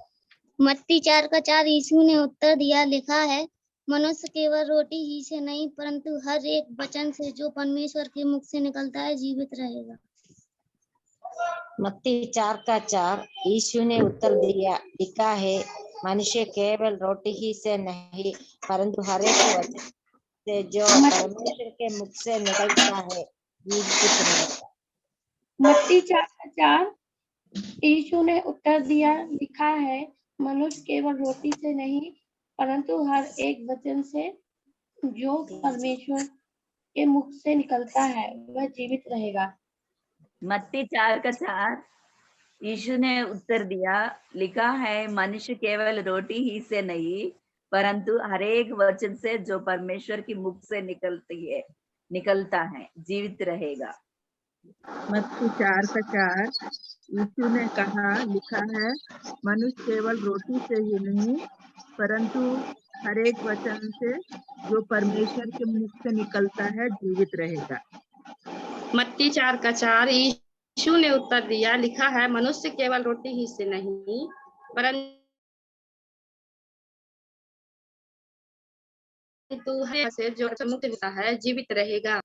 मत्ती 4:4। यीशु ने उत्तर दिया, लिखा है, मनुष्य केवल रोटी ही से नहीं परंतु हर एक वचन से जो परमेश्वर के मुख से निकलता है जीवित रहेगा। मत्ती 4:4। यीशु ने उत्तर दिया, लिखा है, मनुष्य केवल रोटी ही से नहीं परंतु हर एक वचन से जो परमेश्वर के मुख से निकलता है जीवित रहेगा। मत्ती 4:4। यीशु ने उत्तर दिया, लिखा है, मनुष्य केवल रोटी से नहीं परंतु हर एक वचन से जो परमेश्वर के मुख से निकलता है वह जीवित रहेगा। मत्ती 4:4। यीशु ने उत्तर दिया, लिखा है, मनुष्य केवल रोटी ही से नहीं परंतु हर एक वचन से जो परमेश्वर की मुख से निकलता है जीवित रहेगा। मत्ती 4:4। यीशु ने कहा, लिखा है, मनुष्य केवल रोटी से ही नहीं परंतु हर एक वचन से जो परमेश्वर के मुख से निकलता है जीवित रहेगा। मत्ती 4:4। यीशु ने उत्तर दिया, लिखा है, मनुष्य केवल रोटी ही से नहीं परंतु हर एक से जो मुक्त होता है जीवित रहेगा।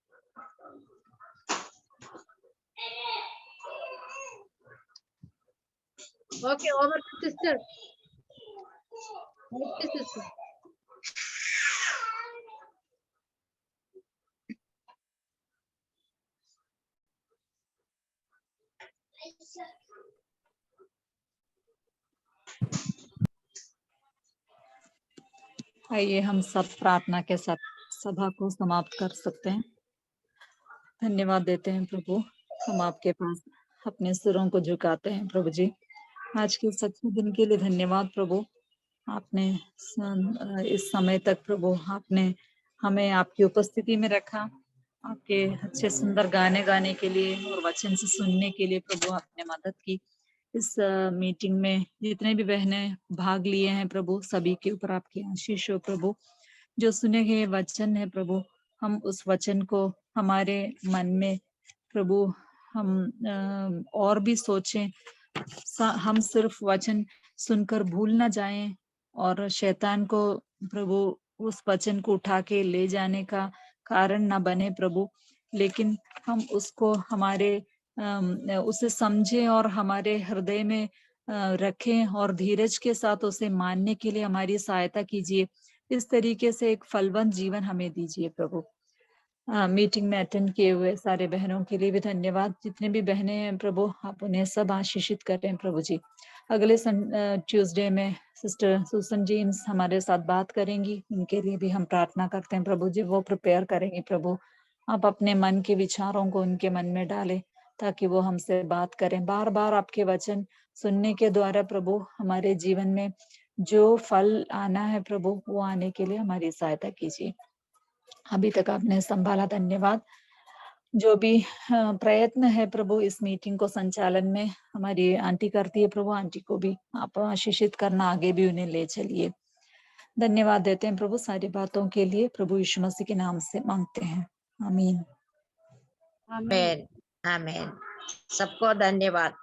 Okay, over to sister. आइए हम सब प्रार्थना के साथ सभा को समाप्त कर सकते हैं। धन्यवाद देते हैं प्रभु, हम आपके पास अपने सिरों को झुकाते हैं प्रभु जी। आज के सच्चे दिन के लिए धन्यवाद प्रभु, आपने इस समय तक प्रभु आपने हमें आपकी उपस्थिति में रखा, आपके अच्छे सुंदर गाने गाने के लिए और वचन से सुनने के लिए प्रभु आपने मदद की। इस मीटिंग में जितने भी बहनें भाग लिए हैं प्रभु, सभी के ऊपर आपकी आशीष हो प्रभु। जो सुने गए वचन है प्रभु, हम उस वचन को हमारे मन में प्रभु हम और भी सोचें, हम सिर्फ वचन सुनकर भूल ना जाएं और शैतान को प्रभु उस वचन को उठा के ले जाने का कारण ना बने प्रभु, लेकिन हम उसको हमारे उसे समझें और हमारे हृदय में रखें और धीरज के साथ उसे मानने के लिए हमारी सहायता कीजिए। इस तरीके से एक फलवंत जीवन हमें दीजिए प्रभु। मीटिंग में अटेंड किए हुए सारे बहनों के लिए भी धन्यवाद। जितने भी बहनें हैं प्रभु, आप उन्हें सब आशीषित कर रहे हैं प्रभु जी। अगले ट्यूसडे में सिस्टर सुसन जी हमारे साथ बात करेंगी, उनके लिए भी हम प्रार्थना करते हैं प्रभु जी, वो प्रिपेयर करेंगे प्रभु। आप अपने मन के विचारों को उनके मन में डालें ताकि वो हमसे बात करें। बार बार आपके वचन सुनने के द्वारा प्रभु हमारे जीवन में जो फल आना है प्रभु, वो आने के लिए हमारी सहायता कीजिए। अभी तक आपने संभाला, धन्यवाद। जो भी प्रयत्न है प्रभु इस मीटिंग को संचालन में हमारी आंटी करती है प्रभु, आंटी को भी आप आशीषित करना, आगे भी उन्हें ले चलिए। धन्यवाद देते हैं प्रभु सारी बातों के लिए, प्रभु यीशु मसीह के नाम से मांगते हैं, आमीन। आमीन। आमीन। सबको धन्यवाद।